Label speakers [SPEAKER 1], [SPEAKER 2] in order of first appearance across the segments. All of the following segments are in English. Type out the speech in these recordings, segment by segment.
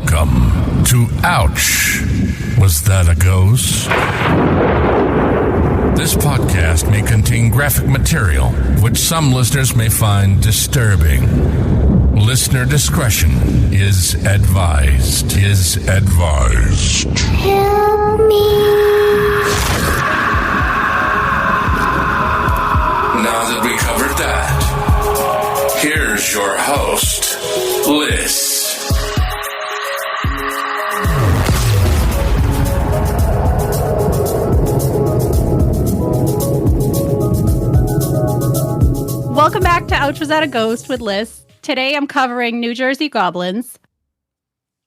[SPEAKER 1] Welcome to Ouch. Was that a ghost? This podcast may contain graphic material, which some listeners may find disturbing. Listener discretion is advised.
[SPEAKER 2] Help me.
[SPEAKER 1] Now that we covered that, here's your host, Liss.
[SPEAKER 3] Welcome back to Ouch, Was That a Ghost with Liss. Today I'm covering New Jersey goblins.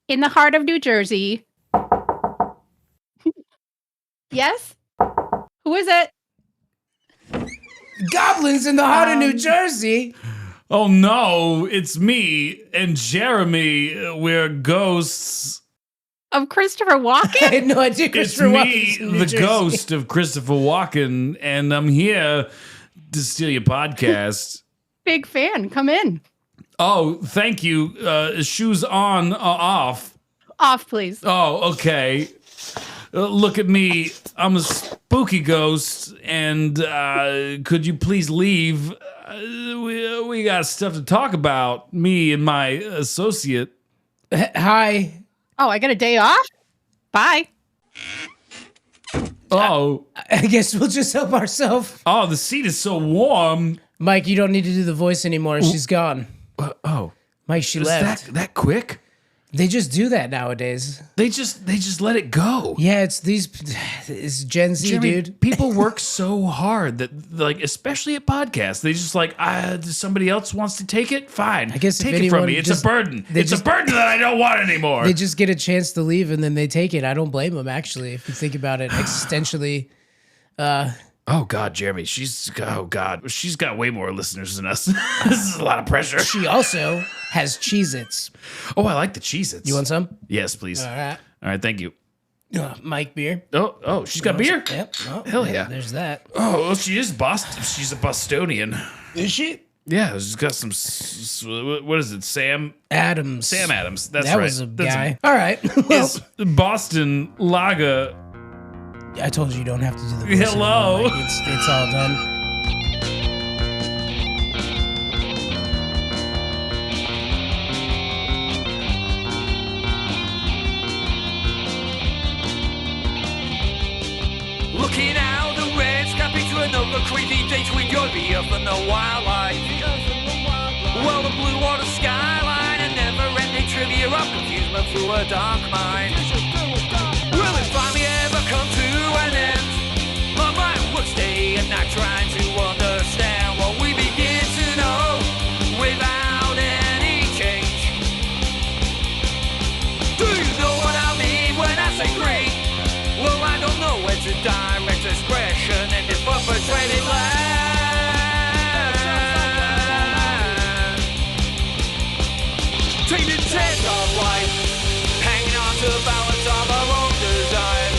[SPEAKER 3] In the heart of New Jersey. Yes? Who is it?
[SPEAKER 4] Goblins in the heart of New Jersey.
[SPEAKER 5] Oh no, it's me and Jeremy. We're ghosts.
[SPEAKER 3] Of Christopher Walken?
[SPEAKER 4] I had no idea
[SPEAKER 5] It's
[SPEAKER 4] Christopher
[SPEAKER 5] me,
[SPEAKER 4] Walken's in New
[SPEAKER 5] the
[SPEAKER 4] Jersey.
[SPEAKER 5] ghost of Christopher Walken, and I'm here to steal your podcast.
[SPEAKER 3] Big fan. Come in.
[SPEAKER 5] Oh, thank you. Shoes on or off?
[SPEAKER 3] Off, please.
[SPEAKER 5] Oh, okay. Look at me. I'm a spooky ghost, and could you please leave? We got stuff to talk about, me and my associate.
[SPEAKER 4] Hi.
[SPEAKER 3] Oh, I got a day off? Bye.
[SPEAKER 5] Oh,
[SPEAKER 4] I guess we'll just help ourselves.
[SPEAKER 5] oh, the seat is so warm.
[SPEAKER 4] Mike, you don't need to do the voice anymore. She's gone.
[SPEAKER 5] Oh,
[SPEAKER 4] Mike, she
[SPEAKER 5] is
[SPEAKER 4] left.
[SPEAKER 5] that quick?
[SPEAKER 4] They just do that nowadays.
[SPEAKER 5] They just let it go.
[SPEAKER 4] Yeah, it's Gen Z,
[SPEAKER 5] Jeremy,
[SPEAKER 4] dude.
[SPEAKER 5] people work so hard that, like, especially at podcasts, they just like, somebody else wants to take it? Fine.
[SPEAKER 4] I guess if
[SPEAKER 5] take it from
[SPEAKER 4] anyone
[SPEAKER 5] me. It's
[SPEAKER 4] just-
[SPEAKER 5] a burden.
[SPEAKER 4] they
[SPEAKER 5] It's
[SPEAKER 4] just-
[SPEAKER 5] a burden that I don't want anymore.
[SPEAKER 4] They just get a chance to leave and then they take it. I don't blame them, actually, if you think about it existentially.
[SPEAKER 5] Oh God, Jeremy, she's got way more listeners than us. This is a lot of pressure.
[SPEAKER 4] She also has Cheez-Its.
[SPEAKER 5] Oh, I like the Cheez-Its.
[SPEAKER 4] You want some?
[SPEAKER 5] Yes, please.
[SPEAKER 4] All right.
[SPEAKER 5] All right, thank you.
[SPEAKER 4] Mike, beer.
[SPEAKER 5] Oh, she's got beer.
[SPEAKER 4] Yep. Oh,
[SPEAKER 5] Hell yeah.
[SPEAKER 4] There's that.
[SPEAKER 5] Oh, well, she is Boston. She's a Bostonian.
[SPEAKER 4] Is she?
[SPEAKER 5] Yeah, she's got some. What is it? Sam
[SPEAKER 4] Adams.
[SPEAKER 5] Adams. That's
[SPEAKER 4] That
[SPEAKER 5] right.
[SPEAKER 4] was a
[SPEAKER 5] That's
[SPEAKER 4] guy. All right. Well,
[SPEAKER 5] It's Boston Lager.
[SPEAKER 4] I told you you don't have to do the voice
[SPEAKER 5] Hello.
[SPEAKER 4] anymore, Mike. It's all done.
[SPEAKER 6] Looking out the red sky picture another creepy day to enjoy the earth and the wildlife. Well, the blue water skyline and never-ending trivia of confusion through a dark mind. Will it finally ever come to an end? My mind works day and night trying to understand what we begin to know without any change. Do you know what I mean when I say great? Well, I don't know where to direct expression in this perpetrated land. Tainted test of life, hanging on to the balance of our own design.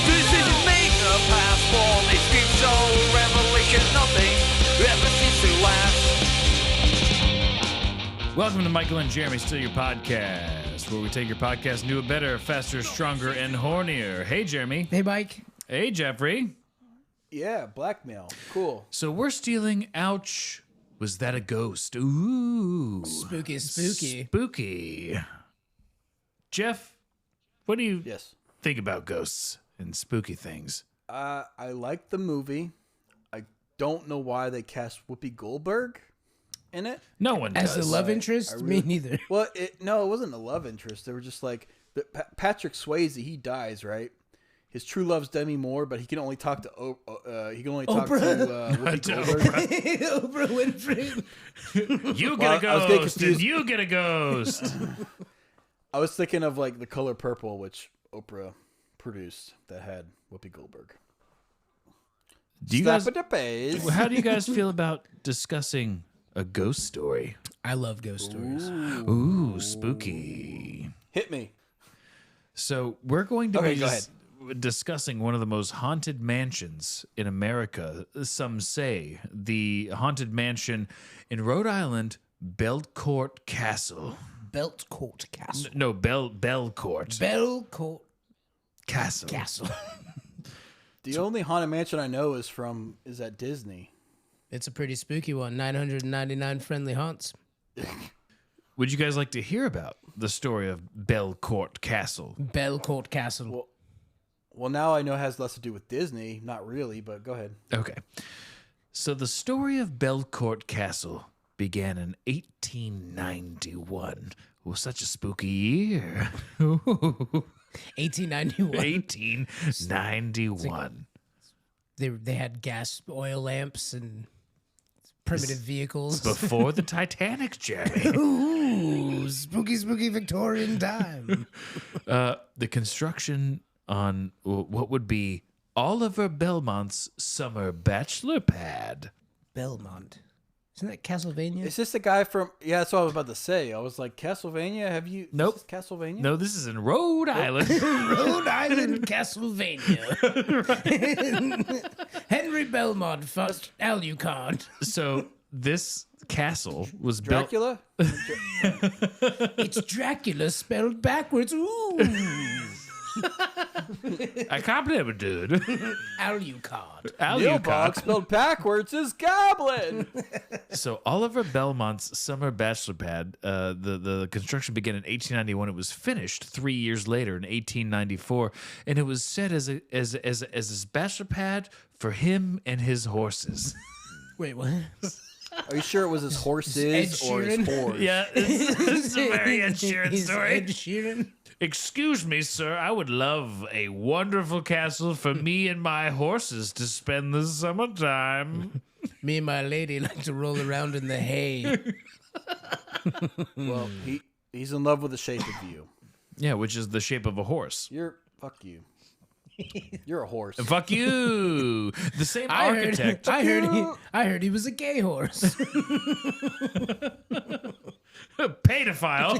[SPEAKER 6] Decisions made in the past form this future revelation, nothing ever seems to last.
[SPEAKER 5] Welcome to Michael and Jeremy Steal Your Podcast, where we take your podcast newer, better, faster, stronger, and hornier. Hey, Jeremy.
[SPEAKER 4] Hey, Mike.
[SPEAKER 5] Hey, Jeffrey.
[SPEAKER 7] Yeah, blackmail. Cool.
[SPEAKER 5] So we're stealing. Ouch. Was that a ghost? Ooh.
[SPEAKER 4] Spooky.
[SPEAKER 5] Spooky. Jeff, what do you
[SPEAKER 7] Yes.
[SPEAKER 5] think about ghosts and spooky things?
[SPEAKER 7] I like the movie. I don't know why they cast Whoopi Goldberg in it.
[SPEAKER 5] No one
[SPEAKER 4] As
[SPEAKER 5] does.
[SPEAKER 4] a love interest? Me neither.
[SPEAKER 7] Well, it wasn't a love interest. They were just like Patrick Swayze. He dies, right? His true love's Demi Moore, but he can only talk to Whoopi Goldberg.
[SPEAKER 4] Oprah Winfrey.
[SPEAKER 5] You
[SPEAKER 7] Well,
[SPEAKER 5] get a
[SPEAKER 7] I was getting
[SPEAKER 5] ghost, and
[SPEAKER 7] confused.
[SPEAKER 5] you get a ghost.
[SPEAKER 7] I was thinking of like The Color Purple, which Oprah produced, that had Whoopi Goldberg.
[SPEAKER 5] Do you guys?
[SPEAKER 7] Slap at the face.
[SPEAKER 5] How do you guys feel about discussing a ghost story?
[SPEAKER 4] I love ghost stories.
[SPEAKER 5] Ooh, spooky.
[SPEAKER 7] Hit me.
[SPEAKER 5] So we're going to
[SPEAKER 7] Okay,
[SPEAKER 5] be
[SPEAKER 7] go ahead.
[SPEAKER 5] discussing one of the most haunted mansions in America. Some say the haunted mansion in Rhode Island, Belcourt Castle.
[SPEAKER 4] Belcourt Castle.
[SPEAKER 5] No, Belcourt
[SPEAKER 4] Belcourt
[SPEAKER 5] Castle.
[SPEAKER 4] Castle.
[SPEAKER 7] The only haunted mansion I know is at Disney.
[SPEAKER 4] It's a pretty spooky one. 999 friendly haunts.
[SPEAKER 5] Would you guys like to hear about the story of Belcourt Castle?
[SPEAKER 4] Belcourt Castle.
[SPEAKER 7] Well, now I know it has less to do with Disney. Not really, but go ahead.
[SPEAKER 5] Okay. So the story of Belcourt Castle began in 1891. It was such a spooky year.
[SPEAKER 4] 1891.
[SPEAKER 5] 1891.
[SPEAKER 4] They had gas oil lamps and primitive vehicles.
[SPEAKER 5] Before the Titanic, Jeremy.
[SPEAKER 4] Ooh, spooky Victorian time.
[SPEAKER 5] The construction on what would be Oliver Belmont's summer bachelor pad.
[SPEAKER 4] Belmont. Isn't that Castlevania?
[SPEAKER 7] Is this the guy from? Yeah, that's what I was about to say. I was like, Castlevania. Have you?
[SPEAKER 5] Nope.
[SPEAKER 7] Is this Castlevania.
[SPEAKER 5] No, this is in Rhode Island.
[SPEAKER 4] Rhode Island, Castlevania. Henry Belmont fought Alucard.
[SPEAKER 5] So this castle was built.
[SPEAKER 7] Dracula.
[SPEAKER 4] It's Dracula spelled backwards. Ooh.
[SPEAKER 5] I can't believe it, dude.
[SPEAKER 4] Alucard.
[SPEAKER 7] Neilbog spelled backwards is goblin.
[SPEAKER 5] So Oliver Belmont's summer bachelor pad, the construction began in 1891. It was finished 3 years later in 1894, and it was set as his bachelor pad for him and his horses.
[SPEAKER 4] Wait, what?
[SPEAKER 7] Are you sure it was his horses or his
[SPEAKER 4] Sheeran?
[SPEAKER 7] horse?
[SPEAKER 5] Yeah, it's a very Ed Sheeran
[SPEAKER 4] Is
[SPEAKER 5] story.
[SPEAKER 4] Ed Sheeran?
[SPEAKER 5] Excuse me, sir. I would love a wonderful castle for me and my horses to spend the summertime.
[SPEAKER 4] Me and my lady like to roll around in the hay.
[SPEAKER 7] Well, he's in love with the shape of you.
[SPEAKER 5] Yeah, which is the shape of a horse.
[SPEAKER 7] Fuck you. You're a horse.
[SPEAKER 5] Fuck you. The same architect.
[SPEAKER 4] I heard he was a gay horse.
[SPEAKER 5] Pedophile.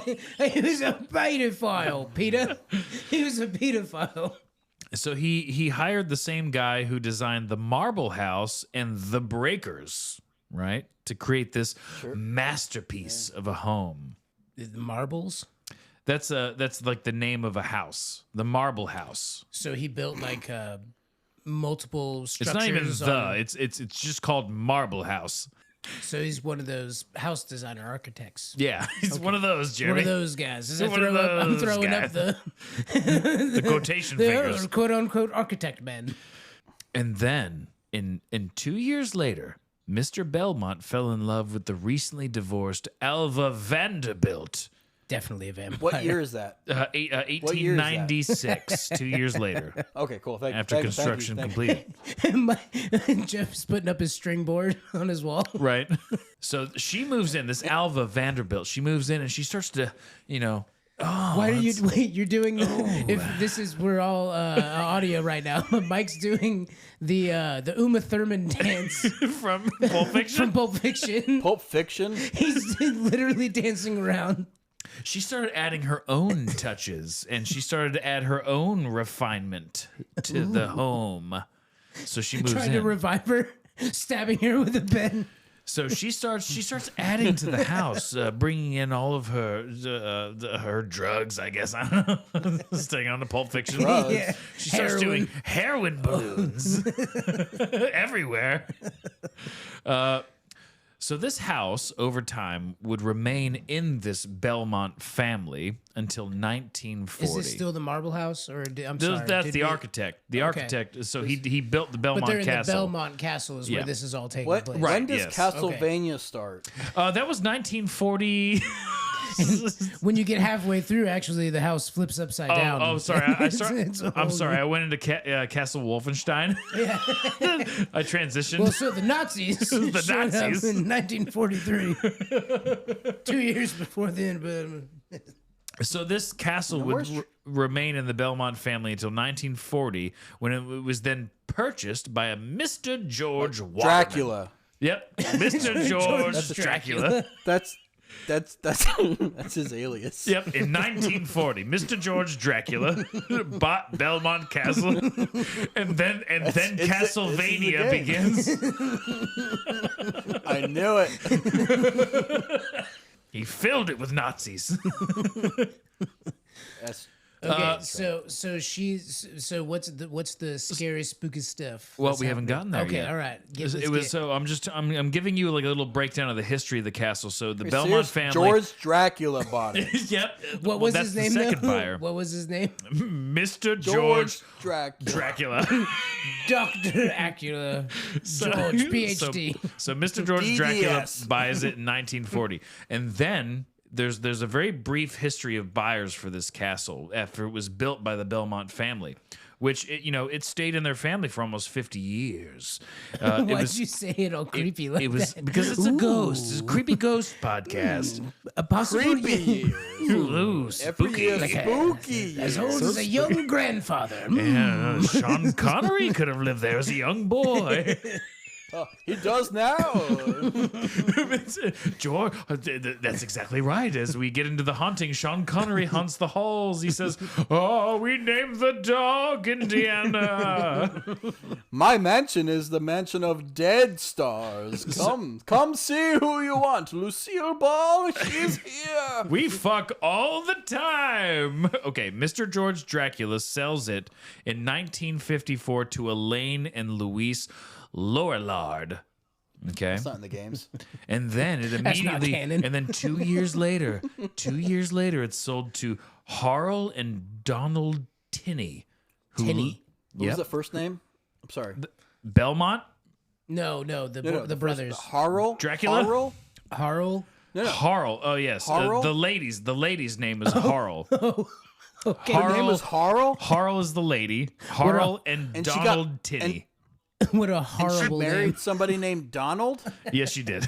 [SPEAKER 4] He was a pedophile, Peter. He was a pedophile.
[SPEAKER 5] So he hired the same guy who designed the Marble House and the Breakers, right? To create this masterpiece of a home.
[SPEAKER 4] The marbles.
[SPEAKER 5] That's like the name of a house, the Marble House.
[SPEAKER 4] So he built like multiple
[SPEAKER 5] It's
[SPEAKER 4] structures.
[SPEAKER 5] not even
[SPEAKER 4] on-
[SPEAKER 5] it's just called Marble House.
[SPEAKER 4] So he's one of those house designer architects.
[SPEAKER 5] Yeah, he's one of those, Jeremy.
[SPEAKER 4] One of those guys. As I
[SPEAKER 5] One of
[SPEAKER 4] I'm
[SPEAKER 5] those
[SPEAKER 4] throwing
[SPEAKER 5] guys.
[SPEAKER 4] up the
[SPEAKER 5] The quotation fingers.
[SPEAKER 4] quote unquote architect man.
[SPEAKER 5] And then in 2 years later, Mr. Belmont fell in love with the recently divorced Alva Vanderbilt.
[SPEAKER 4] Definitely a vampire.
[SPEAKER 7] What year is that?
[SPEAKER 5] 1896, 2 years later,
[SPEAKER 7] Okay, cool.
[SPEAKER 5] after construction completed.
[SPEAKER 4] Jeff's putting up his string board on his wall.
[SPEAKER 5] Right. So she moves in, this Alva Vanderbilt. She moves in and she starts to,
[SPEAKER 4] Why are you wait? You're doing if this is we're all audio right now. But Mike's doing the Uma Thurman dance
[SPEAKER 5] from Pulp Fiction.
[SPEAKER 4] from Pulp Fiction.
[SPEAKER 7] Pulp Fiction.
[SPEAKER 4] He's literally dancing around.
[SPEAKER 5] She started adding her own touches and she started to add her own refinement to the home. So she moves
[SPEAKER 4] Trying
[SPEAKER 5] in.
[SPEAKER 4] to revive her, stabbing her with a pen.
[SPEAKER 5] So she starts adding to the house, bringing in all of her drugs, I guess. I don't know. Staying on the Pulp Fiction.
[SPEAKER 7] Drugs.
[SPEAKER 4] Yeah.
[SPEAKER 5] She starts
[SPEAKER 4] Heroin.
[SPEAKER 5] doing heroin balloons everywhere. So this house, over time, would remain in this Belmont family until 1940.
[SPEAKER 4] Is this still the Marble House, or I'm
[SPEAKER 5] Those-
[SPEAKER 4] sorry?
[SPEAKER 5] That's
[SPEAKER 4] did
[SPEAKER 5] the
[SPEAKER 4] we-
[SPEAKER 5] architect. The
[SPEAKER 4] Okay.
[SPEAKER 5] architect. So he built the Belmont
[SPEAKER 4] But they're in
[SPEAKER 5] Castle.
[SPEAKER 4] the Belmont Castle is
[SPEAKER 5] Yeah.
[SPEAKER 4] where this is all taking
[SPEAKER 7] What?
[SPEAKER 4] place.
[SPEAKER 5] Right.
[SPEAKER 7] When does
[SPEAKER 5] yes.
[SPEAKER 7] Castlevania start?
[SPEAKER 5] That was 1940.
[SPEAKER 4] When you get halfway through, actually, the house flips upside down.
[SPEAKER 5] Oh, sorry.
[SPEAKER 4] It's a
[SPEAKER 5] I'm
[SPEAKER 4] whole
[SPEAKER 5] sorry.
[SPEAKER 4] new-
[SPEAKER 5] I went into Castle Wolfenstein. I transitioned.
[SPEAKER 4] Well, so the Nazis
[SPEAKER 5] The
[SPEAKER 4] showed
[SPEAKER 5] Nazis.
[SPEAKER 4] up in 1943, 2 years before the end.
[SPEAKER 5] So this castle would remain in the Belmont family until 1940, when it was then purchased by a Mr. George Waterman.
[SPEAKER 7] Dracula.
[SPEAKER 5] Yep, Mr. George Dracula.
[SPEAKER 7] That's his alias.
[SPEAKER 5] Yep, in 1940, Mr. George Dracula bought Belmont Castle, and then Castlevania
[SPEAKER 7] game.
[SPEAKER 5] begins.
[SPEAKER 7] I knew it.
[SPEAKER 5] He filled it with Nazis.
[SPEAKER 7] That's
[SPEAKER 4] Okay, so what's the scary spooky stuff?
[SPEAKER 5] Well,
[SPEAKER 4] What's
[SPEAKER 5] we haven't gotten there
[SPEAKER 4] Okay,
[SPEAKER 5] yet.
[SPEAKER 4] all right.
[SPEAKER 5] I'm giving you like a little breakdown of the history of the castle. So the
[SPEAKER 7] Are you
[SPEAKER 5] Belmont
[SPEAKER 7] serious?
[SPEAKER 5] family.
[SPEAKER 7] George Dracula bought it.
[SPEAKER 5] Yep.
[SPEAKER 4] What was
[SPEAKER 5] that's
[SPEAKER 4] his name?
[SPEAKER 5] The second
[SPEAKER 4] though?
[SPEAKER 5] buyer,
[SPEAKER 4] What was his name?
[SPEAKER 5] Mr.
[SPEAKER 7] George
[SPEAKER 5] Dracula.
[SPEAKER 4] Dr. Acula. George, PhD.
[SPEAKER 5] So Mr. George Dracula
[SPEAKER 7] DDS.
[SPEAKER 5] buys it in 1940, and then there's a very brief history of buyers for this castle after it was built by the Belmont family, which it stayed in their family for almost 50 years.
[SPEAKER 4] Why'd you say it all creepy like
[SPEAKER 5] It was
[SPEAKER 4] that?
[SPEAKER 5] because it's a ghost. It's a creepy ghost podcast.
[SPEAKER 4] A possible
[SPEAKER 7] Creepy.
[SPEAKER 5] Ooh,
[SPEAKER 7] Every
[SPEAKER 5] spooky.
[SPEAKER 7] year, spooky.
[SPEAKER 4] as old as a young grandfather.
[SPEAKER 5] Yeah, Sean Connery could have lived there as a young boy.
[SPEAKER 7] He does now.
[SPEAKER 5] George, that's exactly right. As we get into the haunting, Sean Connery haunts the halls. He says, "Oh, we named the dog Indiana."
[SPEAKER 7] My mansion is the mansion of dead stars. Come see who you want. Lucille Ball, she's here.
[SPEAKER 5] We fuck all the time. Okay, Mr. George Dracula sells it in 1954 to Elaine and Louise Lorillard. Okay.
[SPEAKER 7] It's not in the games.
[SPEAKER 5] And then it
[SPEAKER 4] That's not
[SPEAKER 5] immediately,
[SPEAKER 4] canon.
[SPEAKER 5] and then 2 years later, it's sold to Harl and Donald Tinney.
[SPEAKER 4] Tinney.
[SPEAKER 7] What was the first name? I'm sorry.
[SPEAKER 5] Belmont?
[SPEAKER 4] No, the brothers.
[SPEAKER 7] Harl?
[SPEAKER 5] Dracula?
[SPEAKER 7] Harl?
[SPEAKER 4] Harl.
[SPEAKER 5] Harl. Oh, yes.
[SPEAKER 7] Harl?
[SPEAKER 5] The lady's name is Harl.
[SPEAKER 4] Okay.
[SPEAKER 7] Her name was Harl?
[SPEAKER 5] Harl is the lady. Harl and
[SPEAKER 7] and she got-
[SPEAKER 5] Donald Tinney.
[SPEAKER 4] What a
[SPEAKER 7] And she
[SPEAKER 4] horrible
[SPEAKER 7] married
[SPEAKER 4] name.
[SPEAKER 7] somebody named Donald?
[SPEAKER 5] Yes, she did.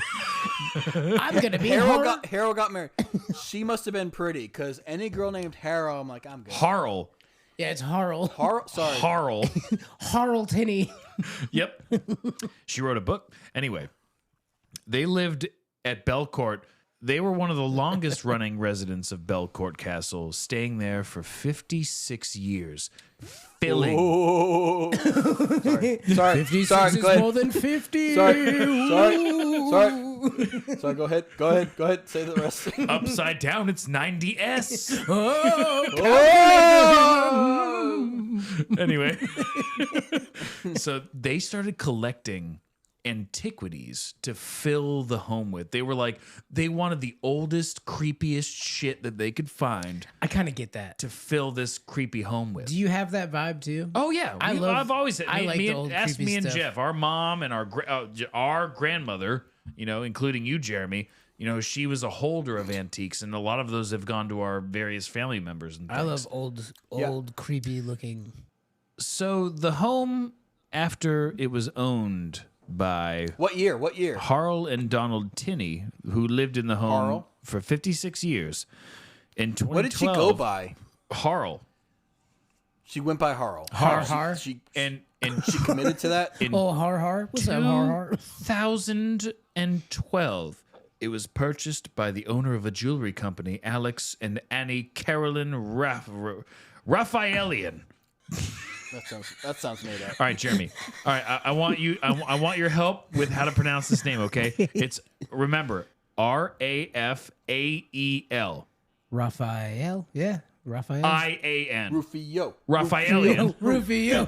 [SPEAKER 4] I'm gonna be
[SPEAKER 7] Harold got married. She must have been pretty, because any girl named Harold, I'm like, I'm good.
[SPEAKER 5] Harl.
[SPEAKER 4] Yeah, it's Harl.
[SPEAKER 7] Sorry.
[SPEAKER 5] Harl.
[SPEAKER 4] Harl Tinney.
[SPEAKER 5] Yep. She wrote a book. Anyway, they lived at Belcourt. They were one of the longest running residents of Belcourt Castle, staying there for 56 years, filling.
[SPEAKER 7] Oh. Sorry.
[SPEAKER 4] 56
[SPEAKER 7] Sorry.
[SPEAKER 4] is
[SPEAKER 7] Go ahead.
[SPEAKER 4] more than 50.
[SPEAKER 7] Sorry. Go ahead. Say the rest.
[SPEAKER 5] Upside down, it's 90S. Anyway, so they started collecting antiquities to fill the home with. They wanted the oldest, creepiest shit that they could find
[SPEAKER 4] I kind of get that.
[SPEAKER 5] to fill this creepy home with.
[SPEAKER 4] Do you have that vibe too?
[SPEAKER 5] Oh yeah, I've always
[SPEAKER 4] I like the old
[SPEAKER 5] ask
[SPEAKER 4] creepy
[SPEAKER 5] me and
[SPEAKER 4] stuff.
[SPEAKER 5] Jeff, our mom and our grandmother, including you, Jeremy. She was a holder of antiques, and a lot of those have gone to our various family members and things.
[SPEAKER 4] I love old creepy looking.
[SPEAKER 5] So the home, after it was owned by
[SPEAKER 7] What year?
[SPEAKER 5] Harl and Donald Tinney, who lived in the home
[SPEAKER 7] Harl?
[SPEAKER 5] for 56 years. In 2012,
[SPEAKER 7] What did she go by?
[SPEAKER 5] Harl.
[SPEAKER 7] She went by Harl.
[SPEAKER 4] Har.
[SPEAKER 7] She
[SPEAKER 5] And
[SPEAKER 7] she committed to that?
[SPEAKER 4] Oh, har. What's up, har?
[SPEAKER 5] 2012, it was purchased by the owner of a jewelry company, Alex and Annie Carolyn Raphaelian.
[SPEAKER 7] That sounds made up.
[SPEAKER 5] All right, Jeremy. All right, I want you. I want your help with how to pronounce this name. Okay, it's remember Rafael.
[SPEAKER 4] Raphael. Yeah, Raphael.
[SPEAKER 5] IAN.
[SPEAKER 7] Rufio.
[SPEAKER 5] Raphaelian.
[SPEAKER 4] Rufio.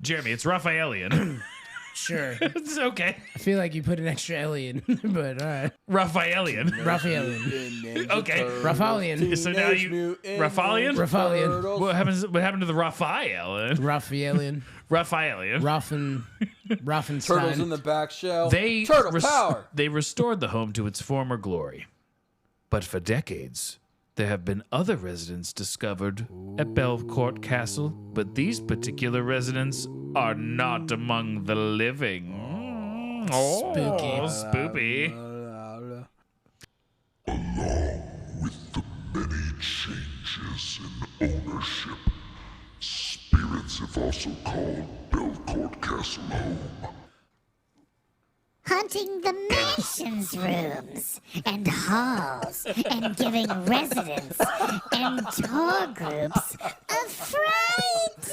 [SPEAKER 5] Jeremy, it's Raphaelian.
[SPEAKER 4] Sure.
[SPEAKER 5] It's okay.
[SPEAKER 4] I feel like you put an extra L in, but all right.
[SPEAKER 5] Raphaelian.
[SPEAKER 4] Raphaelian.
[SPEAKER 5] Okay.
[SPEAKER 4] Rafaelian.
[SPEAKER 5] So now you Rafaelian.
[SPEAKER 4] Rafaelian.
[SPEAKER 5] What happened to the Raphael?
[SPEAKER 4] Raphaelian.
[SPEAKER 5] Raphaelian.
[SPEAKER 4] Raffenstein.
[SPEAKER 7] Turtles in the back shell.
[SPEAKER 5] They
[SPEAKER 7] Turtle power.
[SPEAKER 5] They restored the home to its former glory, but for decades there have been other residents discovered at Belcourt Castle, but these particular residents are not among the living.
[SPEAKER 4] Spooky.
[SPEAKER 5] Spoopy.
[SPEAKER 2] With the many changes in ownership, spirits have also called Belcourt Castle home.
[SPEAKER 8] Hunting the mansion's rooms and halls and giving residents and tour groups a fright.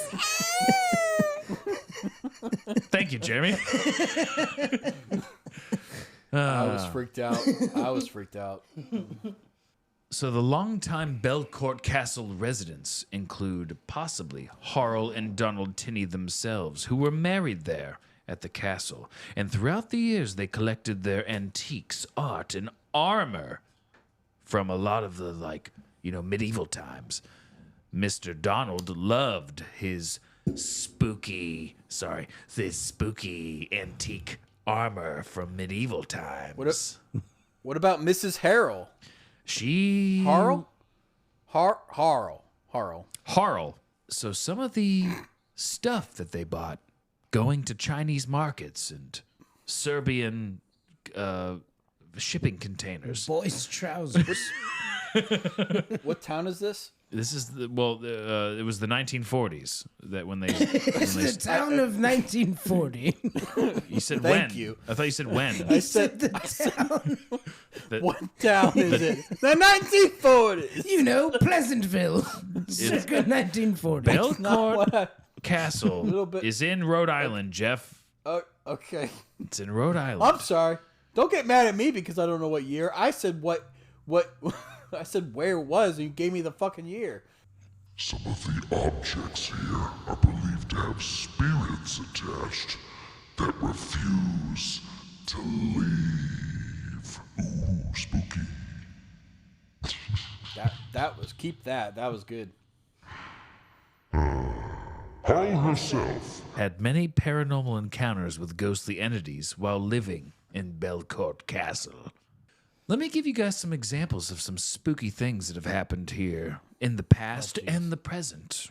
[SPEAKER 5] Thank you, Jeremy.
[SPEAKER 7] I was freaked out.
[SPEAKER 5] So the longtime Belcourt Castle residents include possibly Harl and Donald Tinney themselves, who were married there at the castle. And throughout the years, they collected their antiques, art, and armor from a lot of the, medieval times. Mr. Donald loved his spooky antique armor from medieval times.
[SPEAKER 7] What about Mrs. Harrell?
[SPEAKER 5] She...
[SPEAKER 7] Harl.
[SPEAKER 5] So some of the stuff that they bought going to Chinese markets and Serbian shipping containers.
[SPEAKER 4] Boys' trousers.
[SPEAKER 7] What town is this?
[SPEAKER 5] This is it was the 1940s that when they.
[SPEAKER 4] It's the town of 1940.
[SPEAKER 5] You said
[SPEAKER 7] Thank
[SPEAKER 5] when?
[SPEAKER 7] you.
[SPEAKER 5] I thought you said when.
[SPEAKER 7] I said
[SPEAKER 4] the town.
[SPEAKER 7] what town is it? The 1940s.
[SPEAKER 4] You know, Pleasantville. Circa 1940.
[SPEAKER 5] Belcourt Castle is in Rhode Island, Jeff.
[SPEAKER 7] Oh, okay.
[SPEAKER 5] It's in Rhode Island.
[SPEAKER 7] I'm sorry. Don't get mad at me because I don't know what year. I said what I said where it was, and you gave me the fucking year.
[SPEAKER 2] Some of the objects here are believed to have spirits attached that refuse to leave. Ooh, spooky.
[SPEAKER 7] Keep that. That was good.
[SPEAKER 2] Harl herself.
[SPEAKER 5] Had many paranormal encounters with ghostly entities while living in Belcourt Castle. Let me give you guys some examples of some spooky things that have happened here in the past and the present.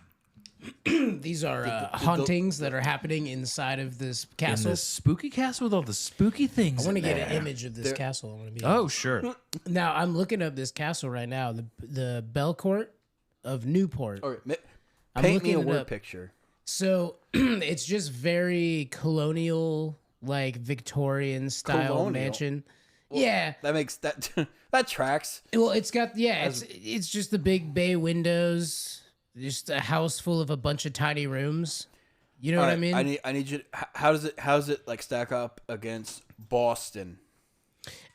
[SPEAKER 4] These are hauntings that are happening inside of this
[SPEAKER 5] In
[SPEAKER 4] castle.
[SPEAKER 5] this spooky castle with all the spooky things.
[SPEAKER 4] I want to
[SPEAKER 5] in
[SPEAKER 4] get an
[SPEAKER 5] there.
[SPEAKER 4] image of this castle. I want to be.
[SPEAKER 5] Oh, sure.
[SPEAKER 4] Now I'm looking up this castle right now. The Belcourt of Newport.
[SPEAKER 7] All right,
[SPEAKER 4] I'm
[SPEAKER 7] paint me a
[SPEAKER 4] looking it
[SPEAKER 7] word
[SPEAKER 4] up.
[SPEAKER 7] picture.
[SPEAKER 4] So it's just very colonial, like Victorian style
[SPEAKER 7] Colonial?
[SPEAKER 4] mansion. Yeah.
[SPEAKER 7] That makes that that tracks.
[SPEAKER 4] Well, it's got it's just the big bay windows, just a house full of a bunch of tiny rooms. You know what I mean?
[SPEAKER 7] I need you. How does it like stack up against Boston?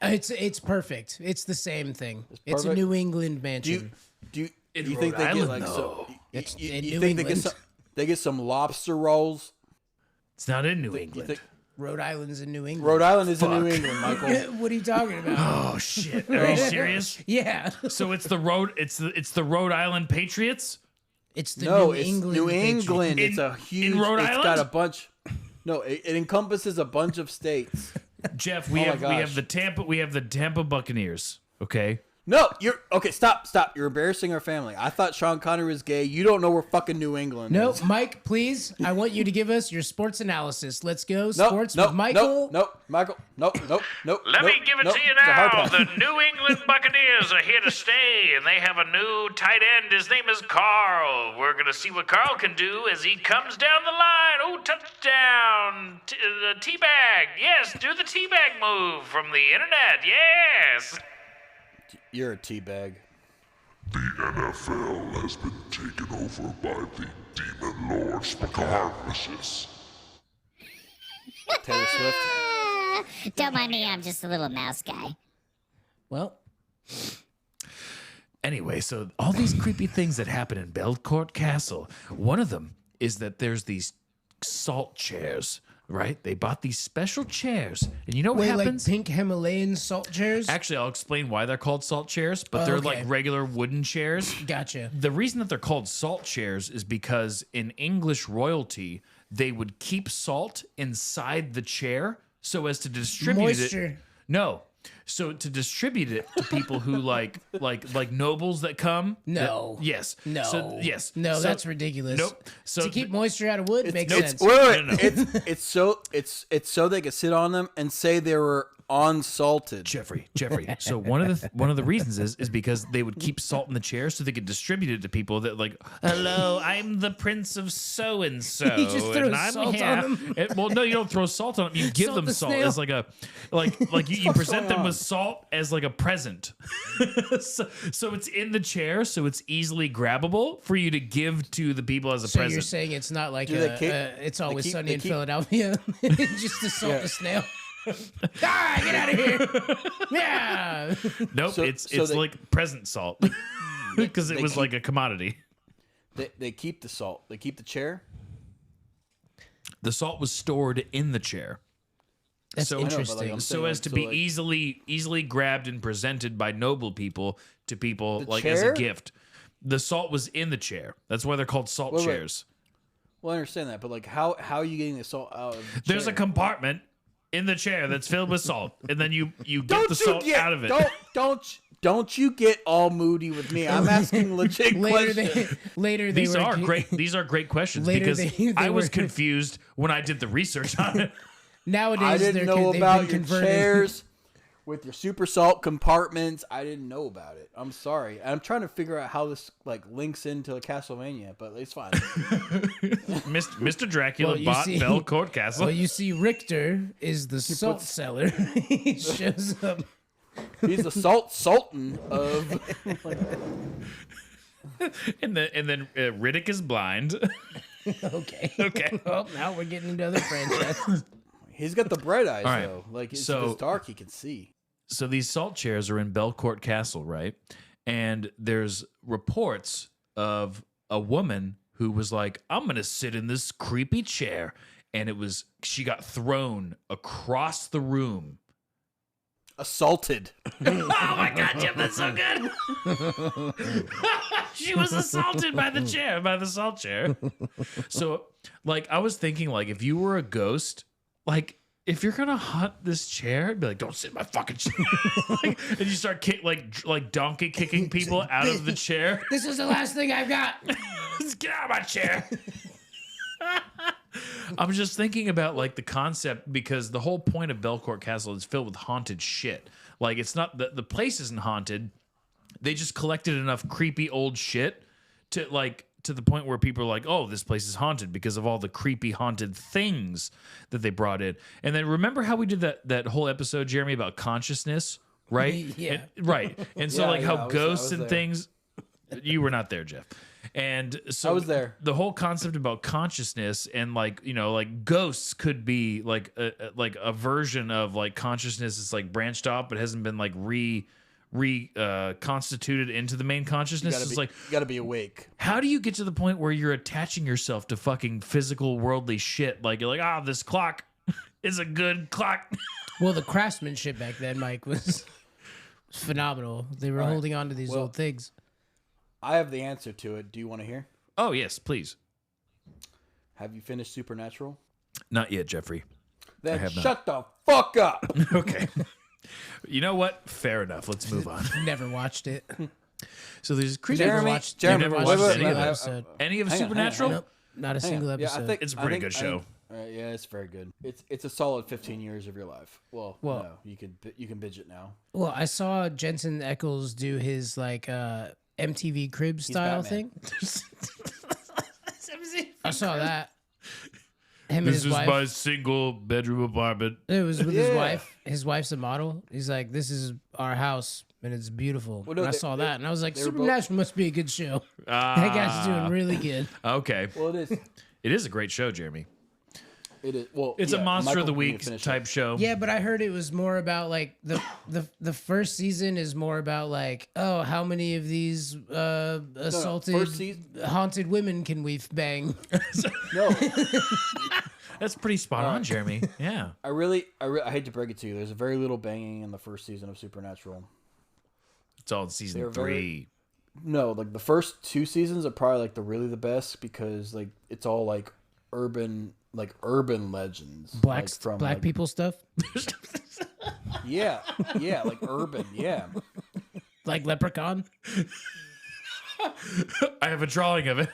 [SPEAKER 4] It's perfect. It's the same thing. It's a
[SPEAKER 7] perfect?
[SPEAKER 4] New England mansion.
[SPEAKER 7] Do you
[SPEAKER 5] In
[SPEAKER 7] think
[SPEAKER 5] Rhode
[SPEAKER 7] they get
[SPEAKER 5] Island,
[SPEAKER 7] like
[SPEAKER 5] though.
[SPEAKER 4] It's
[SPEAKER 7] you
[SPEAKER 4] in
[SPEAKER 7] think
[SPEAKER 4] New
[SPEAKER 7] they
[SPEAKER 4] England.
[SPEAKER 7] they get some lobster rolls?
[SPEAKER 5] It's not in New
[SPEAKER 7] You
[SPEAKER 5] England.
[SPEAKER 7] think
[SPEAKER 4] Rhode Island's in New England.
[SPEAKER 7] Rhode Island is in New England, Michael?
[SPEAKER 4] What are you talking about?
[SPEAKER 5] Oh shit! Are you serious?
[SPEAKER 4] Yeah.
[SPEAKER 5] So it's the Rhode Island Patriots.
[SPEAKER 4] It's the
[SPEAKER 7] No,
[SPEAKER 4] New
[SPEAKER 7] it's
[SPEAKER 4] England.
[SPEAKER 7] New
[SPEAKER 4] Patriots.
[SPEAKER 7] England. It's
[SPEAKER 5] In-
[SPEAKER 7] a huge.
[SPEAKER 5] in Rhode
[SPEAKER 7] It's got
[SPEAKER 5] Island?
[SPEAKER 7] a bunch. No, it encompasses a bunch of states.
[SPEAKER 5] Jeff,
[SPEAKER 7] Oh
[SPEAKER 5] we
[SPEAKER 7] my
[SPEAKER 5] have
[SPEAKER 7] gosh.
[SPEAKER 5] the Tampa Buccaneers. Okay.
[SPEAKER 7] No, you're okay. Stop. You're embarrassing our family. I thought Sean Connery was gay. You don't know where fucking New England
[SPEAKER 4] No,
[SPEAKER 7] is.
[SPEAKER 4] Mike, please. I want you to give us your sports analysis. Let's go.
[SPEAKER 7] No,
[SPEAKER 4] Sports
[SPEAKER 7] no,
[SPEAKER 4] with Michael.
[SPEAKER 7] No, Michael. No.
[SPEAKER 6] Let me give it to you
[SPEAKER 7] It's a hard
[SPEAKER 6] now.
[SPEAKER 7] pass.
[SPEAKER 6] The New England Buccaneers are here to stay, and they have a new tight end. His name is Carl. We're going to see what Carl can do as he comes down the line. Oh, touchdown. Teabag. Yes, do the teabag move from the internet. Yes.
[SPEAKER 7] You're a teabag.
[SPEAKER 2] The NFL has been taken over by the demon lord Spaccarvis.
[SPEAKER 7] Taylor Swift.
[SPEAKER 8] Don't mind me, I'm just a little mouse guy.
[SPEAKER 4] Well,
[SPEAKER 5] Anyway, so all these creepy things that happen in Belcourt Castle. One of them is that there's these salt chairs. Right? They bought these special chairs. And you know what
[SPEAKER 4] wait,
[SPEAKER 5] happens?
[SPEAKER 4] like pink Himalayan salt chairs?
[SPEAKER 5] Actually, I'll explain why they're called salt chairs, but they're
[SPEAKER 4] okay.
[SPEAKER 5] like regular wooden chairs.
[SPEAKER 4] Gotcha.
[SPEAKER 5] The reason that they're called salt chairs is because in English royalty, they would keep salt inside the chair so as to distribute it.
[SPEAKER 4] Moisture.
[SPEAKER 5] No. So to distribute it to people who like nobles that come.
[SPEAKER 4] No.
[SPEAKER 5] Yes.
[SPEAKER 4] No.
[SPEAKER 5] So, yes.
[SPEAKER 4] No,
[SPEAKER 5] So-
[SPEAKER 4] that's ridiculous.
[SPEAKER 5] Nope. So
[SPEAKER 4] to keep moisture out of wood makes
[SPEAKER 7] It's
[SPEAKER 4] sense.
[SPEAKER 7] wait,
[SPEAKER 5] No.
[SPEAKER 7] it's so they could sit on them and say they were unsalted.
[SPEAKER 5] Jeffrey. So one of the reasons is because they would keep salt in the chair so they could distribute it to people that like, hello, I'm the prince of so and so,
[SPEAKER 4] You just throw
[SPEAKER 5] and I'm
[SPEAKER 4] salt
[SPEAKER 5] here.
[SPEAKER 4] on them?
[SPEAKER 5] Well, no, you don't throw salt on them. You give
[SPEAKER 4] Salt
[SPEAKER 5] them
[SPEAKER 4] the
[SPEAKER 5] salt
[SPEAKER 4] snail.
[SPEAKER 5] as like a like you present them with salt as like a present. so it's in the chair, so it's easily grabbable for you to give to the people as a
[SPEAKER 4] So
[SPEAKER 5] present.
[SPEAKER 4] you're saying it's not like
[SPEAKER 7] Do they keep-
[SPEAKER 4] it's always
[SPEAKER 7] keep-
[SPEAKER 4] sunny
[SPEAKER 7] they
[SPEAKER 4] in
[SPEAKER 7] keep-
[SPEAKER 4] Philadelphia, just to salt the snail. Ah, get out of here! Yeah.
[SPEAKER 5] Nope,
[SPEAKER 7] So
[SPEAKER 5] it's
[SPEAKER 7] they-
[SPEAKER 5] like present salt because it was like a commodity.
[SPEAKER 7] They keep the salt. They keep the chair.
[SPEAKER 5] The salt was stored in the chair.
[SPEAKER 4] That's
[SPEAKER 5] So- I know,
[SPEAKER 7] but, like,
[SPEAKER 4] interesting.
[SPEAKER 7] I'm
[SPEAKER 5] So
[SPEAKER 7] saying,
[SPEAKER 5] as to
[SPEAKER 7] so,
[SPEAKER 5] be
[SPEAKER 7] like-
[SPEAKER 5] easily grabbed and presented by noble people to people
[SPEAKER 7] The
[SPEAKER 5] like as a
[SPEAKER 7] chair?
[SPEAKER 5] gift. The salt was in the chair. That's why they're called salt
[SPEAKER 7] Wait.
[SPEAKER 5] chairs.
[SPEAKER 7] Well, I understand that, but like, how are you getting the salt out of the
[SPEAKER 5] There's a
[SPEAKER 7] chair?
[SPEAKER 5] compartment in the chair that's filled with salt, and then you get the salt out of it.
[SPEAKER 7] Don't you get all moody with me? I'm asking legit questions.
[SPEAKER 4] Later,
[SPEAKER 5] These are great. These are great questions
[SPEAKER 4] Later
[SPEAKER 5] because
[SPEAKER 4] they
[SPEAKER 5] I was
[SPEAKER 4] were-
[SPEAKER 5] confused when I did the research on it.
[SPEAKER 4] Nowadays,
[SPEAKER 7] I didn't know
[SPEAKER 4] they've
[SPEAKER 7] about
[SPEAKER 4] been
[SPEAKER 7] your
[SPEAKER 4] converted.
[SPEAKER 7] chairs with your super salt compartments. I didn't know about it. I'm sorry. I'm trying to figure out how this like links into Castlevania, but it's fine.
[SPEAKER 5] Mr. Dracula
[SPEAKER 4] Well, you
[SPEAKER 5] bought
[SPEAKER 4] see-
[SPEAKER 5] Belcourt Castle.
[SPEAKER 4] Well, you see, Richter is the salt seller. He shows up.
[SPEAKER 7] He's the salt sultan of.
[SPEAKER 5] and then Riddick is blind.
[SPEAKER 4] Okay.
[SPEAKER 5] Okay.
[SPEAKER 4] Well, now we're getting into other franchises.
[SPEAKER 7] He's got the bright eyes
[SPEAKER 5] right.
[SPEAKER 7] though. Like it's,
[SPEAKER 5] So-
[SPEAKER 7] if it's dark, he can see.
[SPEAKER 5] So these salt chairs are in Belcourt Castle, right? And there's reports of a woman who was like, I'm going to sit in this creepy chair. And she got thrown across the room.
[SPEAKER 7] Assaulted.
[SPEAKER 5] Oh my God, Jim, that's so good. She was assaulted by the salt chair. So, like, I was thinking, like, if you were a ghost, like, if you're gonna hunt this chair, I'd be like, don't sit in my fucking chair. Like, and you start like donkey kicking people out of the chair.
[SPEAKER 4] This is the last thing I've got.
[SPEAKER 5] Get out of my chair. I'm just thinking about like the concept because the whole point of Belcourt Castle is filled with haunted shit. Like it's not the place isn't haunted. They just collected enough creepy old shit to the point where people are like, oh, this place is haunted because of all the creepy haunted things that they brought in. And then remember how we did that whole episode, Jeremy, about consciousness, right?
[SPEAKER 4] Yeah.
[SPEAKER 5] Right. And so
[SPEAKER 7] Yeah,
[SPEAKER 5] like
[SPEAKER 7] yeah,
[SPEAKER 5] how
[SPEAKER 7] I was
[SPEAKER 5] ghosts and
[SPEAKER 7] there.
[SPEAKER 5] things. You were not there, Jeff. And so
[SPEAKER 7] I was there.
[SPEAKER 5] The whole concept about consciousness and like ghosts could be like a version of like consciousness is like branched off but hasn't been like constituted into the main consciousness. It's like
[SPEAKER 7] You gotta be awake.
[SPEAKER 5] how do you get to the point where you're attaching yourself to fucking physical worldly shit? Like you're like, this clock is a good clock.
[SPEAKER 4] Well, the craftsmanship back then, Mike, was phenomenal. They were holding on to these
[SPEAKER 7] Well-
[SPEAKER 4] old things.
[SPEAKER 7] I have the answer to it. Do you want to hear?
[SPEAKER 5] Oh yes, please.
[SPEAKER 7] Have you finished Supernatural?
[SPEAKER 5] Not yet, Jeffrey.
[SPEAKER 7] Then
[SPEAKER 5] have not.
[SPEAKER 7] shut the fuck up.
[SPEAKER 5] Okay. You know what? Fair enough. Let's move on.
[SPEAKER 4] Never watched it.
[SPEAKER 5] So there's creatures.
[SPEAKER 7] Jeremy,
[SPEAKER 4] watched-
[SPEAKER 7] Jeremy,
[SPEAKER 4] never
[SPEAKER 5] wait,
[SPEAKER 4] watched
[SPEAKER 5] wait,
[SPEAKER 4] any
[SPEAKER 5] wait,
[SPEAKER 4] of
[SPEAKER 5] wait,
[SPEAKER 4] the
[SPEAKER 5] I-
[SPEAKER 4] episode.
[SPEAKER 5] Any of
[SPEAKER 7] Hang on,
[SPEAKER 5] Supernatural?
[SPEAKER 4] Nope, not a
[SPEAKER 7] Hang
[SPEAKER 4] single
[SPEAKER 7] on. Yeah,
[SPEAKER 4] episode.
[SPEAKER 5] It's a pretty good show.
[SPEAKER 7] Yeah, it's very good. It's a solid 15 years of your life. Well, no, you can binge it now.
[SPEAKER 4] Well, I saw Jensen Ackles do his like MTV Crib style
[SPEAKER 7] Batman.
[SPEAKER 4] thing. I saw that. Him and
[SPEAKER 5] This
[SPEAKER 4] his
[SPEAKER 5] is
[SPEAKER 4] wife.
[SPEAKER 5] my single bedroom apartment.
[SPEAKER 4] It was with his
[SPEAKER 7] Yeah.
[SPEAKER 4] wife. His wife's a model. He's like, "This is our house, and it's beautiful."
[SPEAKER 7] Well, no,
[SPEAKER 4] and I
[SPEAKER 7] they-
[SPEAKER 4] saw that, and I was like,
[SPEAKER 7] they were both-
[SPEAKER 4] "Supernatural must be a good show." That guy's doing really good.
[SPEAKER 5] Okay.
[SPEAKER 7] Well, it is.
[SPEAKER 5] It is a great show, Jeremy.
[SPEAKER 7] It is. Well,
[SPEAKER 5] It's
[SPEAKER 7] yeah,
[SPEAKER 5] a Monster
[SPEAKER 7] Michael
[SPEAKER 5] of the
[SPEAKER 7] can
[SPEAKER 5] Week
[SPEAKER 7] finish it.
[SPEAKER 5] type show.
[SPEAKER 4] Yeah, but I heard it was more about like the first season is more about like, oh, how many of these assaulted
[SPEAKER 7] first season-
[SPEAKER 4] haunted women can we bang?
[SPEAKER 7] No,
[SPEAKER 5] That's pretty spot on, Jeremy. Yeah.
[SPEAKER 7] I hate to break it to you. There's very little banging in the first season of Supernatural.
[SPEAKER 5] It's all in season
[SPEAKER 7] They're
[SPEAKER 5] 3.
[SPEAKER 7] No, like the first 2 seasons are probably like the best because like it's all like urban legends.
[SPEAKER 4] Black
[SPEAKER 7] like, from
[SPEAKER 4] black
[SPEAKER 7] like,
[SPEAKER 4] people stuff,
[SPEAKER 7] Yeah, like urban. Yeah,
[SPEAKER 4] like Leprechaun.
[SPEAKER 5] I have a drawing of it.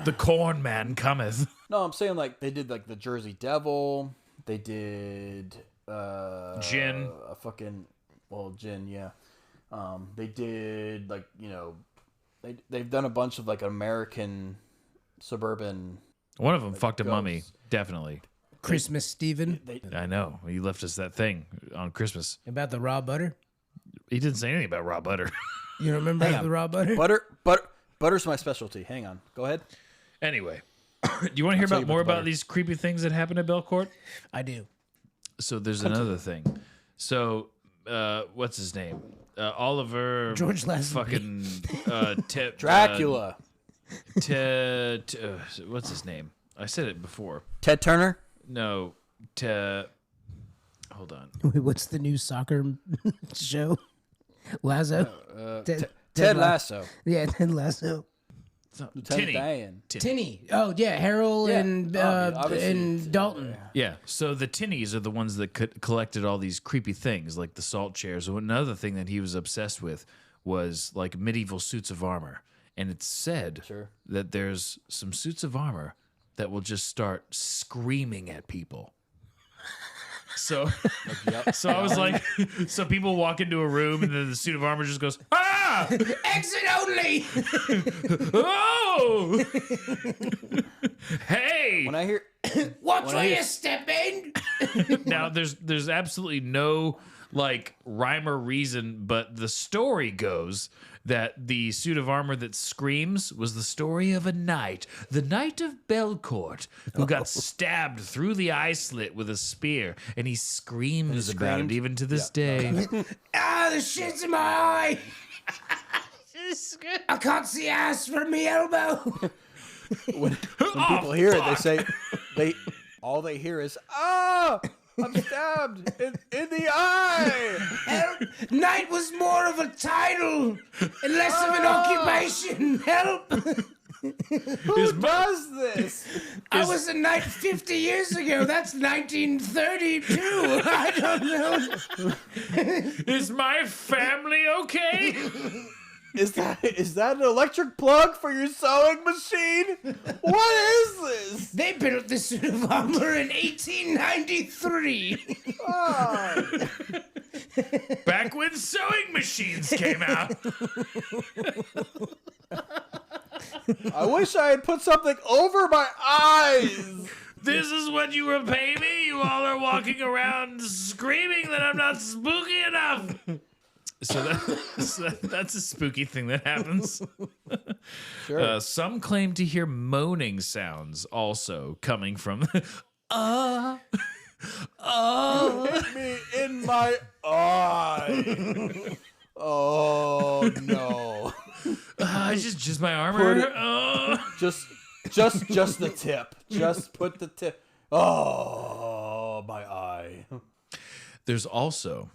[SPEAKER 5] The corn man cometh.
[SPEAKER 7] no, I'm saying like they did like the Jersey Devil. They did
[SPEAKER 5] Gin.
[SPEAKER 7] a fucking Gin. Yeah, they did like they've done a bunch of like American suburban.
[SPEAKER 5] One of them fucked a
[SPEAKER 7] ghosts.
[SPEAKER 5] mummy. Definitely.
[SPEAKER 4] Christmas Steven.
[SPEAKER 5] I know. He left us that thing on Christmas.
[SPEAKER 4] About the raw butter.
[SPEAKER 5] He didn't say anything about raw butter.
[SPEAKER 4] You remember the raw butter?
[SPEAKER 7] Butter's my specialty. Hang on, go ahead.
[SPEAKER 5] Anyway, do you want to hear
[SPEAKER 7] tell
[SPEAKER 5] about
[SPEAKER 7] you
[SPEAKER 5] more
[SPEAKER 7] about the
[SPEAKER 5] about
[SPEAKER 7] butter.
[SPEAKER 5] these creepy things that happened at Belcourt?
[SPEAKER 4] I do.
[SPEAKER 5] So there's another thing. So what's his name? Oliver
[SPEAKER 4] George Lazenby.
[SPEAKER 5] Fucking
[SPEAKER 7] Dracula.
[SPEAKER 5] What's his name? I said it before.
[SPEAKER 7] Ted Turner.
[SPEAKER 5] No, hold on.
[SPEAKER 4] Wait, what's the new soccer show? Lasso.
[SPEAKER 7] Ted Lasso.
[SPEAKER 4] Yeah, Ted Lasso.
[SPEAKER 7] Lieutenant Dan.
[SPEAKER 4] Tinny. Oh yeah, Harold and Dalton.
[SPEAKER 5] Yeah. So the tinnies are the ones that collected all these creepy things, like the salt chairs. Another thing that he was obsessed with was like medieval suits of armor, and it's said that there's some suits of armor that will just start screaming at people. So, so I was like, so people walk into a room and then the suit of armor just goes, ah!
[SPEAKER 4] Exit only!
[SPEAKER 5] Oh! Hey!
[SPEAKER 7] When I hear
[SPEAKER 4] Watch where you step in!
[SPEAKER 5] Now, there's absolutely no, like, rhyme or reason, but the story goes that the suit of armor that screams was the story of a knight, the Knight of Belcourt, who got stabbed through the eye slit with a spear, and he screams about it even to this day.
[SPEAKER 4] Ah, the shit's in my eye! I can't see ass from me elbow!
[SPEAKER 7] when people hear it, they say all they hear is I'm stabbed in the eye.
[SPEAKER 4] Knight was more of a title and less of an occupation. Help!
[SPEAKER 7] Who does this?
[SPEAKER 4] I was a knight 50 years ago. That's 1932. I don't know.
[SPEAKER 5] Is my family okay?
[SPEAKER 7] Is that an electric plug for your sewing machine? What is this?
[SPEAKER 4] They built this suit of armor in 1893.
[SPEAKER 7] Oh.
[SPEAKER 5] Back when sewing machines came out.
[SPEAKER 7] I wish I had put something over my eyes.
[SPEAKER 5] This is what you repay me? You all are walking around screaming that I'm not spooky enough. So that's a spooky thing that happens.
[SPEAKER 7] Sure.
[SPEAKER 5] Some claim to hear moaning sounds also coming from
[SPEAKER 7] Hit me in my eye. Oh no.
[SPEAKER 5] just my armor.
[SPEAKER 7] Just the tip. Just put the tip. Oh, my eye.
[SPEAKER 5] There's also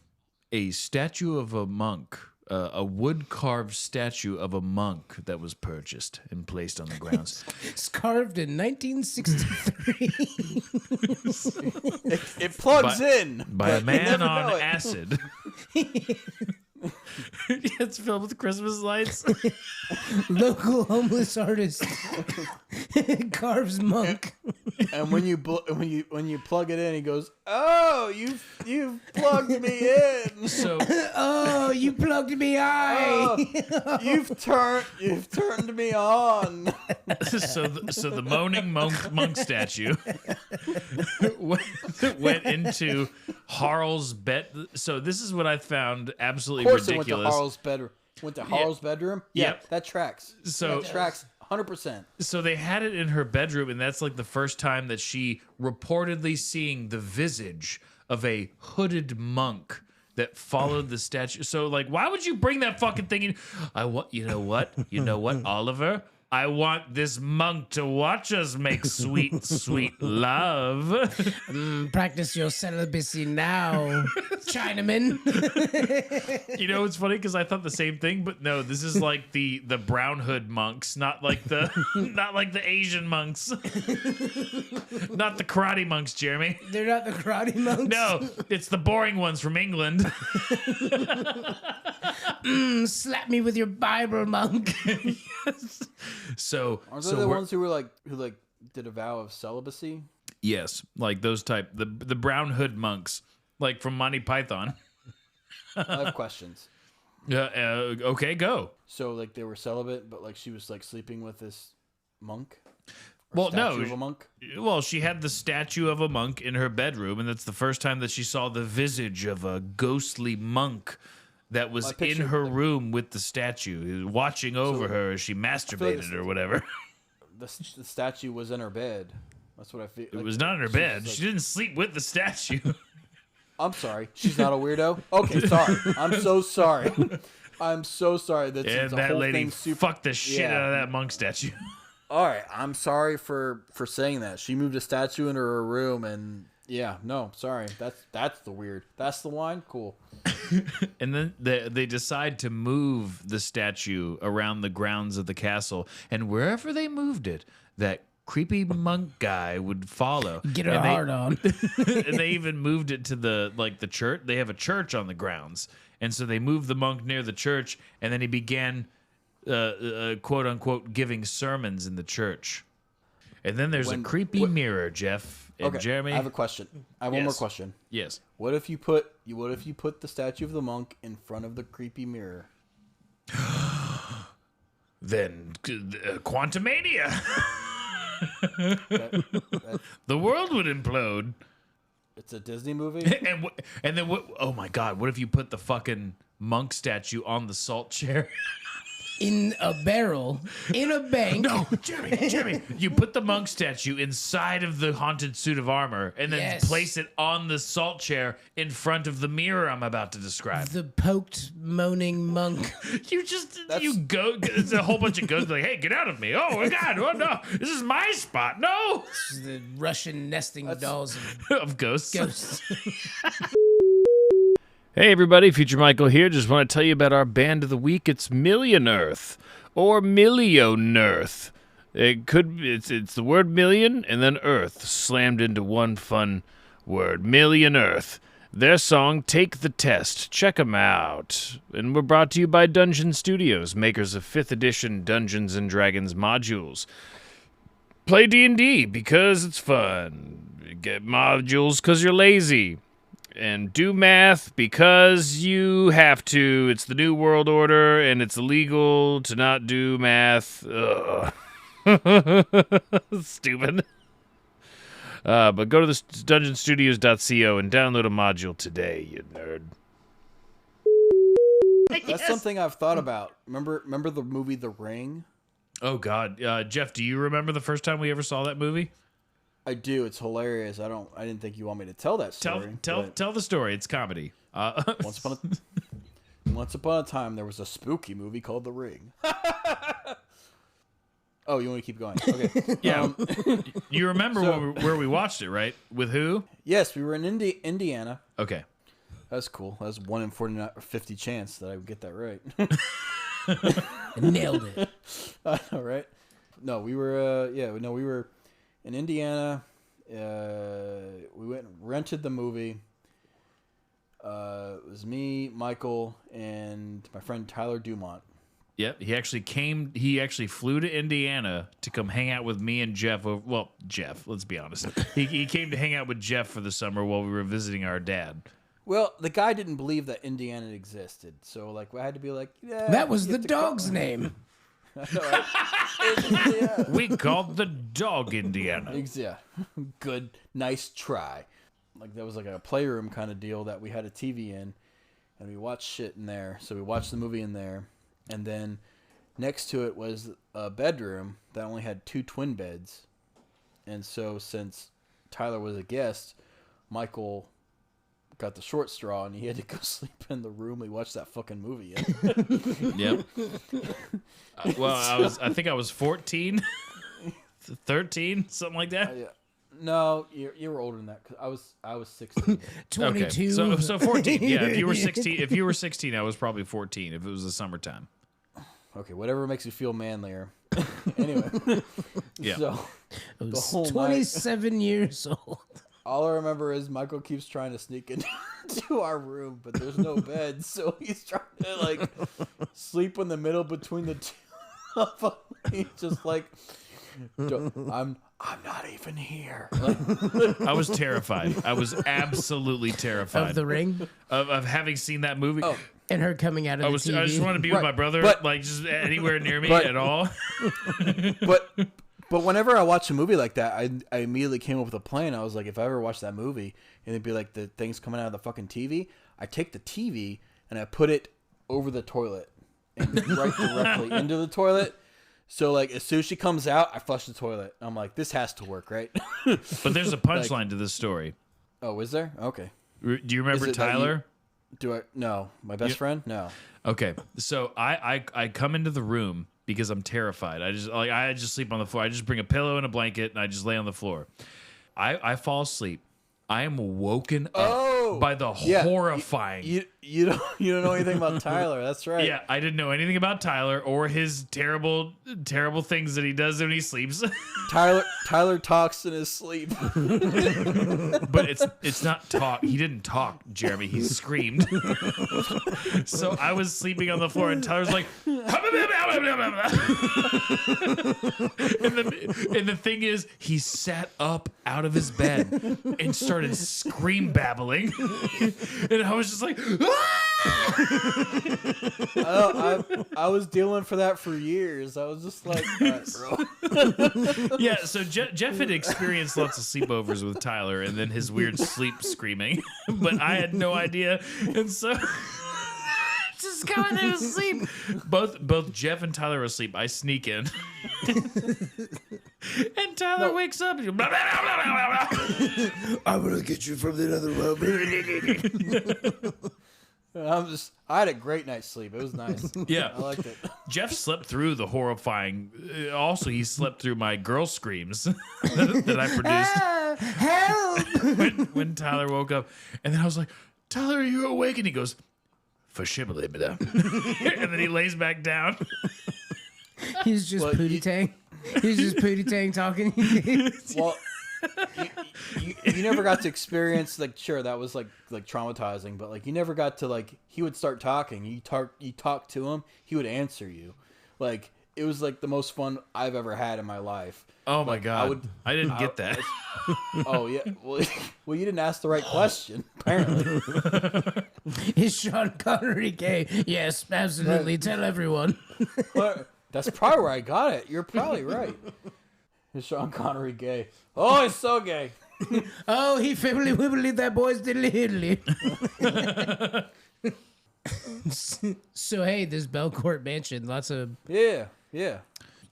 [SPEAKER 5] a statue of a monk, a wood-carved statue of a monk that was purchased and placed on the grounds.
[SPEAKER 4] It's carved in 1963.
[SPEAKER 7] It plugs in
[SPEAKER 5] by a
[SPEAKER 7] but you
[SPEAKER 5] man
[SPEAKER 7] never
[SPEAKER 5] on
[SPEAKER 7] know it.
[SPEAKER 5] acid. It's filled with Christmas lights.
[SPEAKER 4] Local homeless artist carves monk.
[SPEAKER 7] And when you plug it in, he goes, "Oh, you've plugged me in.
[SPEAKER 5] So,
[SPEAKER 4] Oh, you plugged me eye.
[SPEAKER 7] Oh, you've turned me on."
[SPEAKER 5] so the moaning monk statue went into Harl's bed. So this is what I found absolutely
[SPEAKER 7] Of course,
[SPEAKER 5] ridiculous.
[SPEAKER 7] it went to Harl's bedroom. Bedroom. Yeah,
[SPEAKER 5] Yep.
[SPEAKER 7] that tracks.
[SPEAKER 5] So-
[SPEAKER 7] that tracks 100%.
[SPEAKER 5] So they had it in her bedroom, and that's like the first time that she reportedly seeing the visage of a hooded monk that followed the statue. So, like, why would you bring that fucking thing in? You know what, Oliver? I want this monk to watch us make sweet, sweet love.
[SPEAKER 4] Practice your celibacy now, Chinaman.
[SPEAKER 5] You know, it's funny because I thought the same thing, but no, this is like the brown hood monks, not like the Asian monks, not the karate monks, Jeremy.
[SPEAKER 4] They're not the karate monks.
[SPEAKER 5] No, it's the boring ones from England.
[SPEAKER 4] Slap me with your Bible, monk.
[SPEAKER 5] Yes. So,
[SPEAKER 7] Aren't they the ones who did a vow of celibacy?
[SPEAKER 5] yes, like those type, the brown hood monks, like from Monty Python.
[SPEAKER 7] I have questions.
[SPEAKER 5] Okay, go.
[SPEAKER 7] So, like, they were celibate, but like she was like sleeping with this monk.
[SPEAKER 5] Well,
[SPEAKER 7] Statue
[SPEAKER 5] no,
[SPEAKER 7] of a monk.
[SPEAKER 5] well, she had the statue of a monk in her bedroom, and that's the first time that she saw the visage of a ghostly monk that was in her room with the statue, watching over her as she masturbated or whatever.
[SPEAKER 7] The statue was in her bed. That's what I feel.
[SPEAKER 5] It was not in her bed. She didn't sleep with the statue.
[SPEAKER 7] I'm sorry. She's not a weirdo? Okay, sorry. I'm so sorry. I'm so sorry.
[SPEAKER 5] And that lady fucked the shit out of that monk statue.
[SPEAKER 7] All right, I'm sorry for saying that. She moved a statue into her room, and sorry. That's the weird. That's the line? Cool.
[SPEAKER 9] And then they decide to move the statue around the grounds of the castle, and wherever they moved it, that creepy monk guy would follow.
[SPEAKER 4] Get her hard on.
[SPEAKER 9] And they even moved it to the church. They have a church on the grounds, and so they moved the monk near the church, and then he began, quote unquote, giving sermons in the church. And then there's a creepy mirror, Jeff and Jeremy.
[SPEAKER 7] I have a question. I have one more question.
[SPEAKER 9] Yes.
[SPEAKER 7] What if you put the statue of the monk in front of the creepy mirror?
[SPEAKER 9] Then Quantumania. The world would implode.
[SPEAKER 7] It's a Disney movie.
[SPEAKER 9] And then what? Oh my God! What if you put the fucking monk statue on the salt chair?
[SPEAKER 4] In a barrel, in a bank.
[SPEAKER 9] No, Jeremy, you put the monk statue inside of the haunted suit of armor and then place it on the salt chair in front of the mirror I'm about to describe.
[SPEAKER 4] The poked, moaning monk.
[SPEAKER 9] It's a whole bunch of ghosts like, hey, get out of me. Oh my God, oh no, this is my spot. No.
[SPEAKER 4] The Russian nesting dolls
[SPEAKER 9] of ghosts.
[SPEAKER 5] Hey everybody, Future Michael here. Just want to tell you about our band of the week. It's Millionearth or Millionearth. It's the word million and then earth slammed into one fun word. Millionearth. Their song Take the Test. Check them out. And we're brought to you by Dungeon Studios, makers of 5th edition Dungeons and Dragons modules. Play D&D because it's fun. Get modules because you're lazy. And do math because you have to. It's the New World Order, and it's illegal to not do math. Ugh. Stupid. But go to the dungeonstudios.co and download a module today, you nerd.
[SPEAKER 7] That's something I've thought about. Remember the movie The Ring?
[SPEAKER 9] Oh, God. Jeff, do you remember the first time we ever saw that movie?
[SPEAKER 7] I do. It's hilarious. I didn't think you want me to tell that story.
[SPEAKER 9] Tell the story. It's comedy.
[SPEAKER 7] Once upon a time, there was a spooky movie called The Ring. Oh, you want to keep going? Okay.
[SPEAKER 9] Yeah. You remember where we watched it, right? With who?
[SPEAKER 7] Yes, we were in Indiana.
[SPEAKER 9] Okay.
[SPEAKER 7] That's cool. That was 1 in 49 or 50 chance that I would get that right.
[SPEAKER 4] Nailed it.
[SPEAKER 7] I know, right? No, we were. We were in Indiana. We went and rented the movie. It was me, Michael, and my friend Tyler Dumont.
[SPEAKER 9] Yep, he actually flew to Indiana to come hang out with me and Jeff. Well, Jeff, let's be honest. He came to hang out with Jeff for the summer while we were visiting our dad.
[SPEAKER 7] Well, the guy didn't believe that Indiana existed, so I had to be like, yeah.
[SPEAKER 4] That was the dog's name.
[SPEAKER 9] We called the dog Indiana.
[SPEAKER 7] Yeah, good, nice try. That was like a playroom kind of deal that we had a TV in, and we watched shit in there. So we watched the movie in there, and then next to it was a bedroom that only had 2 twin beds, and so since Tyler was a guest, Michael got the short straw, and he had to go sleep in the room we watched that fucking movie in.
[SPEAKER 9] Yep. I think I was 14, 13, something like that.
[SPEAKER 7] Yeah. No, you were older than that. 'Cause I was 16.
[SPEAKER 4] 22.
[SPEAKER 9] Okay. So 14. Yeah, if you were 16, I was probably 14 if it was the summertime.
[SPEAKER 7] Okay, whatever makes you feel manlier. Anyway.
[SPEAKER 9] Yeah.
[SPEAKER 7] So
[SPEAKER 4] I
[SPEAKER 7] the
[SPEAKER 4] was
[SPEAKER 7] whole
[SPEAKER 4] 27 years old.
[SPEAKER 7] all I remember is Michael keeps trying to sneak into our room, but there's no bed, so he's trying to sleep in the middle between the two of them. He's just like, I'm not even here.
[SPEAKER 9] I was terrified. I was absolutely terrified
[SPEAKER 4] Of The Ring?
[SPEAKER 9] of having seen that movie.
[SPEAKER 7] Oh.
[SPEAKER 4] And her coming out of the TV.
[SPEAKER 9] I just want to be with my brother, just anywhere near me at all.
[SPEAKER 7] But whenever I watch a movie like that, I immediately came up with a plan. I was like, if I ever watch that movie and it'd be like the things coming out of the fucking TV, I take the TV and I put it over the toilet and right directly into the toilet. So as soon as she comes out, I flush the toilet. I'm like, this has to work, right?
[SPEAKER 9] But there's a punchline to this story.
[SPEAKER 7] Oh, is there? Okay.
[SPEAKER 9] Do you remember
[SPEAKER 7] Is it that
[SPEAKER 9] Tyler?
[SPEAKER 7] Do I? No, my best friend. No.
[SPEAKER 9] Okay, so I come into the room because I'm terrified. I just sleep on the floor. I just bring a pillow and a blanket and I just lay on the floor. I fall asleep. I am woken up by the horrifying.
[SPEAKER 7] You don't know anything about Tyler. That's right.
[SPEAKER 9] Yeah, I didn't know anything about Tyler or his terrible things that he does when he sleeps.
[SPEAKER 7] Tyler talks in his sleep.
[SPEAKER 9] But it's not talk. He didn't talk, Jeremy. He screamed. So I was sleeping on the floor, and Tyler's like, and the thing is, he sat up out of his bed and started scream babbling, and I was just like,
[SPEAKER 7] I was dealing for that for years. I was just like, all right, bro.
[SPEAKER 9] Yeah. So Jeff had experienced lots of sleepovers with Tyler, and then his weird sleep screaming, but I had no idea, and so. Just going there to sleep. Both Jeff and Tyler are asleep. I sneak in. And Tyler wakes up. And blah, blah, blah, blah, blah.
[SPEAKER 4] I'm gonna get you from the other room.
[SPEAKER 7] I had a great night's sleep. It was nice.
[SPEAKER 9] Yeah.
[SPEAKER 7] I liked it.
[SPEAKER 9] Jeff slept through the horrifying. Also, he slept through my girl screams that I produced.
[SPEAKER 4] Help!
[SPEAKER 9] when Tyler woke up. And then I was like, Tyler, are you awake? And he goes, for shibbolibida. And then he lays back down.
[SPEAKER 4] He's just Pootie Tang. He's just Pootie Tang talking.
[SPEAKER 7] Well, you never got to experience, like, sure, that was like traumatizing, but like you never got to, like, he would start talking. You talk to him, he would answer you. Like, it was like the most fun I've ever had in my life.
[SPEAKER 9] Oh my God. I didn't get that.
[SPEAKER 7] Oh yeah. Well, you didn't ask the right question, apparently.
[SPEAKER 4] Is Sean Connery gay? Yes, absolutely.
[SPEAKER 7] Right.
[SPEAKER 4] Tell everyone.
[SPEAKER 7] Well, that's probably where I got it. You're probably right. Is Sean Connery gay? Oh, he's so gay.
[SPEAKER 4] Oh, he fibbly wibbly that boy's diddly hiddly. So hey, this Belcourt Mansion, lots of
[SPEAKER 7] Yeah.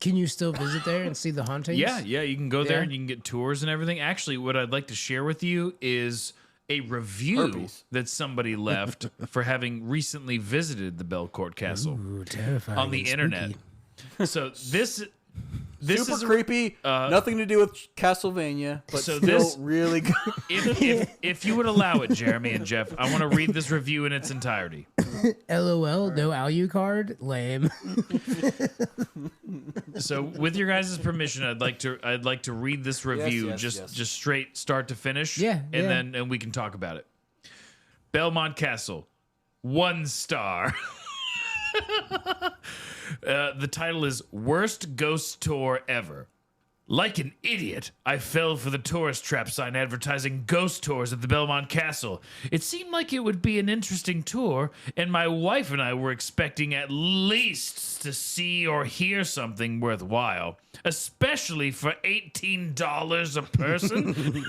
[SPEAKER 4] Can you still visit there and see the hauntings?
[SPEAKER 9] Yeah, you can go there
[SPEAKER 4] Yeah.
[SPEAKER 9] and you can get tours and everything. Actually, what I'd like to share with you is a review
[SPEAKER 7] Herpes.
[SPEAKER 9] that somebody left for having recently visited the Belcourt Castle
[SPEAKER 4] Ooh, terrifying.
[SPEAKER 9] on the
[SPEAKER 4] and
[SPEAKER 9] internet.
[SPEAKER 4] spooky.
[SPEAKER 9] So this
[SPEAKER 7] Super
[SPEAKER 9] is
[SPEAKER 7] creepy. Nothing to do with Castlevania, but
[SPEAKER 9] so
[SPEAKER 7] still
[SPEAKER 9] this-
[SPEAKER 7] really good.
[SPEAKER 9] if you would allow it, Jeremy and Jeff, I want to read this review in its entirety.
[SPEAKER 4] LOL, no Alucard, lame.
[SPEAKER 9] So, with your guys' permission, I'd like to read this review
[SPEAKER 7] yes.
[SPEAKER 9] just straight start to finish.
[SPEAKER 4] Yeah,
[SPEAKER 9] and then we can talk about it. Belmont Castle, 1 star. The title is Worst Ghost Tour Ever. Like an idiot, I fell for the tourist trap sign advertising ghost tours at the Belmont Castle. It seemed like it would be an interesting tour, and my wife and I were expecting at least to see or hear something worthwhile, especially for $18 a person.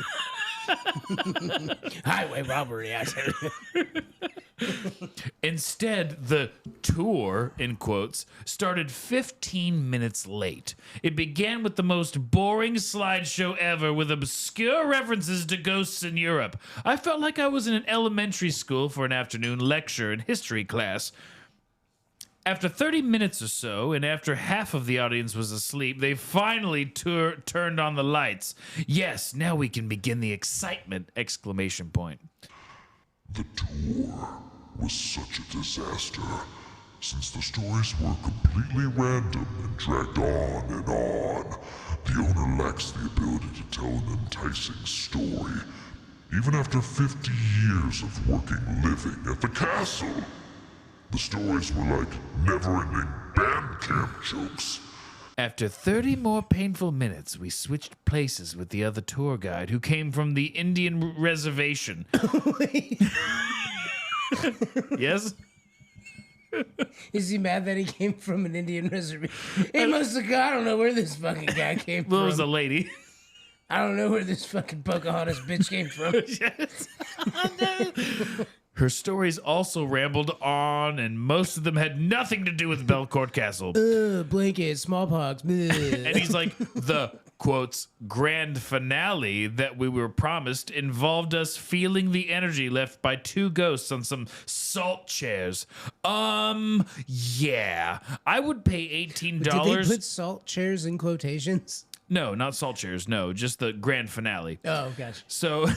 [SPEAKER 4] Highway robbery, I tell you.
[SPEAKER 9] Instead, the tour, in quotes, started 15 minutes late. It began with the most boring slideshow ever with obscure references to ghosts in Europe. I felt like I was in an elementary school for an afternoon lecture in history class. After 30 minutes or so, and after half of the audience was asleep, they finally turned on the lights. Yes, now we can begin the excitement! Exclamation point.
[SPEAKER 2] The tour was such a disaster, since the stories were completely random and dragged on and on. The owner lacks the ability to tell an enticing story, even after 50 years of working living at the castle. The stories were like never-ending band camp jokes.
[SPEAKER 9] After 30 more painful minutes, we switched places with the other tour guide who came from the Indian reservation. Yes?
[SPEAKER 4] Is he mad that he came from an Indian reservation? He must have I don't know where this fucking guy came
[SPEAKER 9] Well, it was
[SPEAKER 4] from.
[SPEAKER 9] a lady.
[SPEAKER 4] I don't know where this fucking Pocahontas bitch came from.
[SPEAKER 9] Her stories also rambled on, and most of them had nothing to do with Belcourt Castle.
[SPEAKER 4] Blanket, smallpox.
[SPEAKER 9] And he's like, the quotes, grand finale that we were promised involved us feeling the energy left by two ghosts on some salt chairs. Yeah. I would pay $18.
[SPEAKER 4] Did they put salt chairs in quotations?
[SPEAKER 9] No, not salt chairs. No, just the grand finale.
[SPEAKER 4] Oh, gotcha.
[SPEAKER 9] So,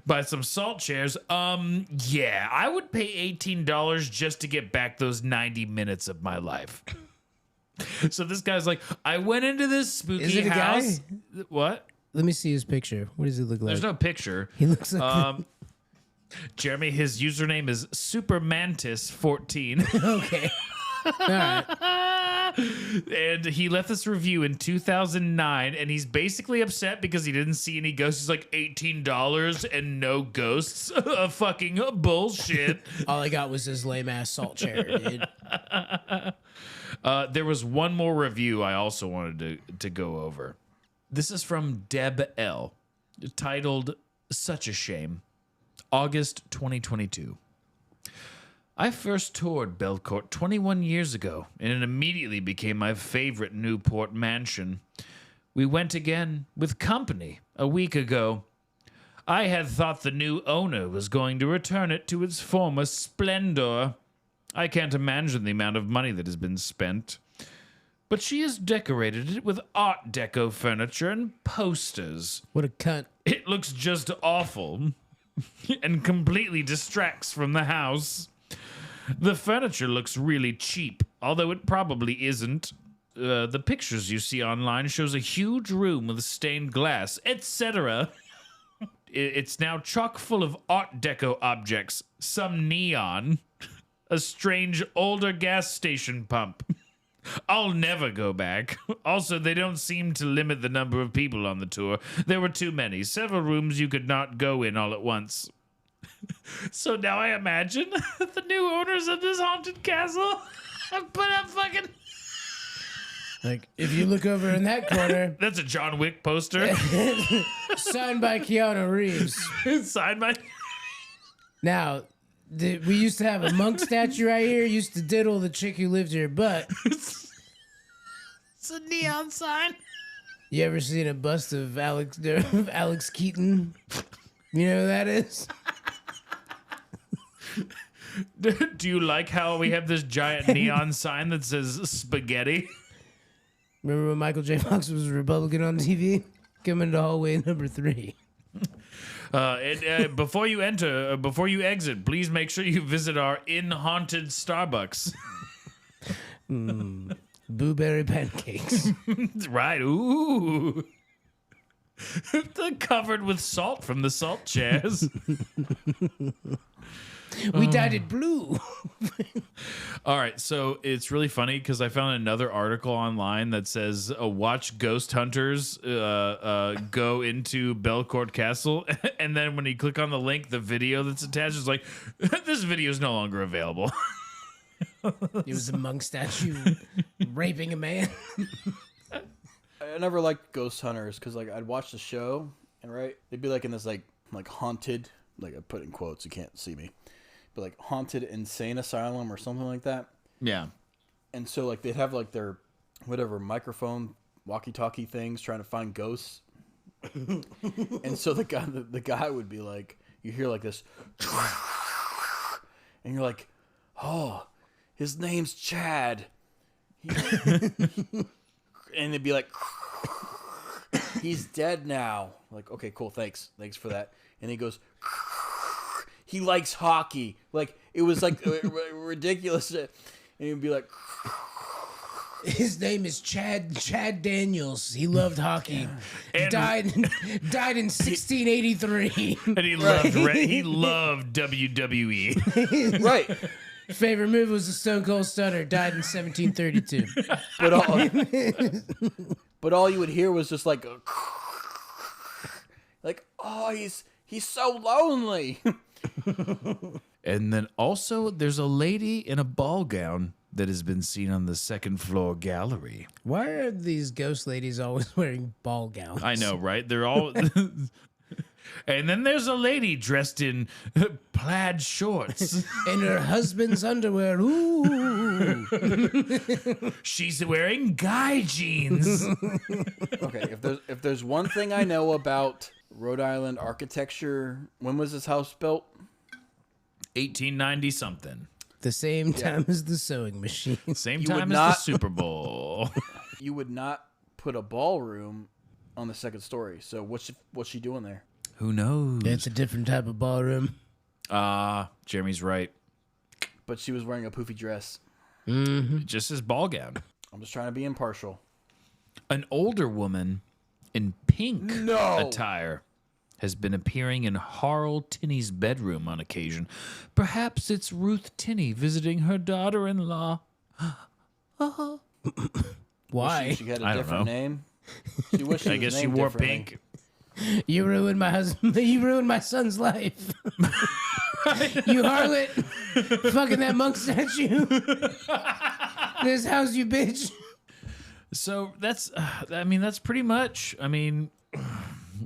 [SPEAKER 9] buy some salt chairs. Yeah, I would pay $18 just to get back those 90 minutes of my life. So this guy's like, I went into this spooky
[SPEAKER 4] Is it a
[SPEAKER 9] house.
[SPEAKER 4] guy?
[SPEAKER 9] What?
[SPEAKER 4] Let me see his picture. What does he look like?
[SPEAKER 9] There's no picture.
[SPEAKER 4] He looks like
[SPEAKER 9] Jeremy, his username is Supermantis14.
[SPEAKER 4] okay. All right.
[SPEAKER 9] And he left this review in 2009, and he's basically upset because he didn't see any ghosts. He's like, $18 and no ghosts? Fucking bullshit.
[SPEAKER 4] All I got was this lame ass salt chair, dude.
[SPEAKER 9] There was one more review I also wanted to go over. This is from Deb L, titled Such a Shame, August 2022. I first toured Belcourt 21 years ago, and it immediately became my favorite Newport mansion. We went again with company a week ago. I had thought the new owner was going to return it to its former splendor. I can't imagine the amount of money that has been spent. But she has decorated it with Art Deco furniture and posters.
[SPEAKER 4] What a cunt.
[SPEAKER 9] It looks just awful and completely distracts from the house. The furniture looks really cheap, although it probably isn't. The pictures you see online shows a huge room with stained glass, etc. It's now chock full of Art Deco objects, some neon, a strange older gas station pump. I'll never go back. Also, they don't seem to limit the number of people on the tour. There were too many. Several rooms you could not go in all at once. So now I imagine the new owners of this haunted castle have put up fucking...
[SPEAKER 4] Like, if you look over in that corner...
[SPEAKER 9] That's a John Wick poster.
[SPEAKER 4] Signed by Keanu Reeves.
[SPEAKER 9] Signed by...
[SPEAKER 4] Now, we used to have a monk statue right here. Used to diddle the chick who lived here, but...
[SPEAKER 9] It's a neon sign.
[SPEAKER 4] You ever seen a bust of Alex Keaton? You know who that is?
[SPEAKER 9] Do you like how we have this giant neon sign that says spaghetti?
[SPEAKER 4] Remember when Michael J. Fox was a Republican on TV? Coming to hallway number 3.
[SPEAKER 9] Before you exit, please make sure you visit our in-haunted Starbucks.
[SPEAKER 4] Blueberry pancakes.
[SPEAKER 9] Right, ooh. They're covered with salt from the salt chairs.
[SPEAKER 4] We dyed it blue.
[SPEAKER 9] All right, so it's really funny because I found another article online that says watch ghost hunters go into Belcourt Castle, and then when you click on the link, the video that's attached is like, this video is no longer available.
[SPEAKER 4] It was a monk statue raping a man.
[SPEAKER 7] I never liked ghost hunters because like I'd watch the show and right they'd be like in this like haunted, like I put in quotes, you can't see me, but like haunted insane asylum or something like that.
[SPEAKER 9] Yeah.
[SPEAKER 7] And so like they'd have like their whatever microphone walkie-talkie things trying to find ghosts. And so the guy would be like, you hear like this, and you're like, oh, his name's Chad. And they'd be like, he's dead now. Like, okay, cool, thanks for that. And he goes, he likes hockey. Like, it was like ridiculous. And he'd be like,
[SPEAKER 4] his name is Chad Daniels. He loved hockey.
[SPEAKER 9] And
[SPEAKER 4] died in 1683.
[SPEAKER 9] And he loved WWE.
[SPEAKER 7] right.
[SPEAKER 4] Favorite move was the Stone Cold Stunner. Died in 1732.
[SPEAKER 7] But all you would hear was just like, oh, he's so lonely.
[SPEAKER 9] And then also, there's a lady in a ball gown that has been seen on the second floor gallery.
[SPEAKER 4] Why are these ghost ladies always wearing ball gowns?
[SPEAKER 9] I know, right? They're all... And then there's a lady dressed in plaid shorts.
[SPEAKER 4] In her husband's underwear. Ooh.
[SPEAKER 9] She's wearing guy jeans.
[SPEAKER 7] Okay, if there's one thing I know about Rhode Island architecture, when was this house built?
[SPEAKER 9] 1890 something.
[SPEAKER 4] The same time as the sewing machine.
[SPEAKER 9] Same
[SPEAKER 7] You
[SPEAKER 9] time
[SPEAKER 7] would
[SPEAKER 9] as the
[SPEAKER 7] not-
[SPEAKER 9] Super Bowl.
[SPEAKER 7] You would not put a ballroom on the second story. So what's she doing there?
[SPEAKER 9] Who knows?
[SPEAKER 4] It's a different type of ballroom.
[SPEAKER 9] Jeremy's right.
[SPEAKER 7] But she was wearing a poofy dress.
[SPEAKER 9] Just his ball gown.
[SPEAKER 7] I'm just trying to be impartial.
[SPEAKER 9] An older woman in pink
[SPEAKER 7] No.
[SPEAKER 9] attire has been appearing in Harl Tinney's bedroom on occasion. Perhaps it's Ruth Tinney visiting her daughter-in-law.
[SPEAKER 4] Why?
[SPEAKER 7] She had
[SPEAKER 9] I
[SPEAKER 7] a
[SPEAKER 9] don't
[SPEAKER 7] different
[SPEAKER 9] know.
[SPEAKER 7] name. She wished she
[SPEAKER 9] I
[SPEAKER 7] was
[SPEAKER 9] guess she
[SPEAKER 7] named
[SPEAKER 9] wore
[SPEAKER 7] differently.
[SPEAKER 9] pink.
[SPEAKER 4] You ruined my husband. You ruined my son's life. You harlot. Fucking that monk statue. This house, you bitch.
[SPEAKER 9] So that's pretty much. I mean,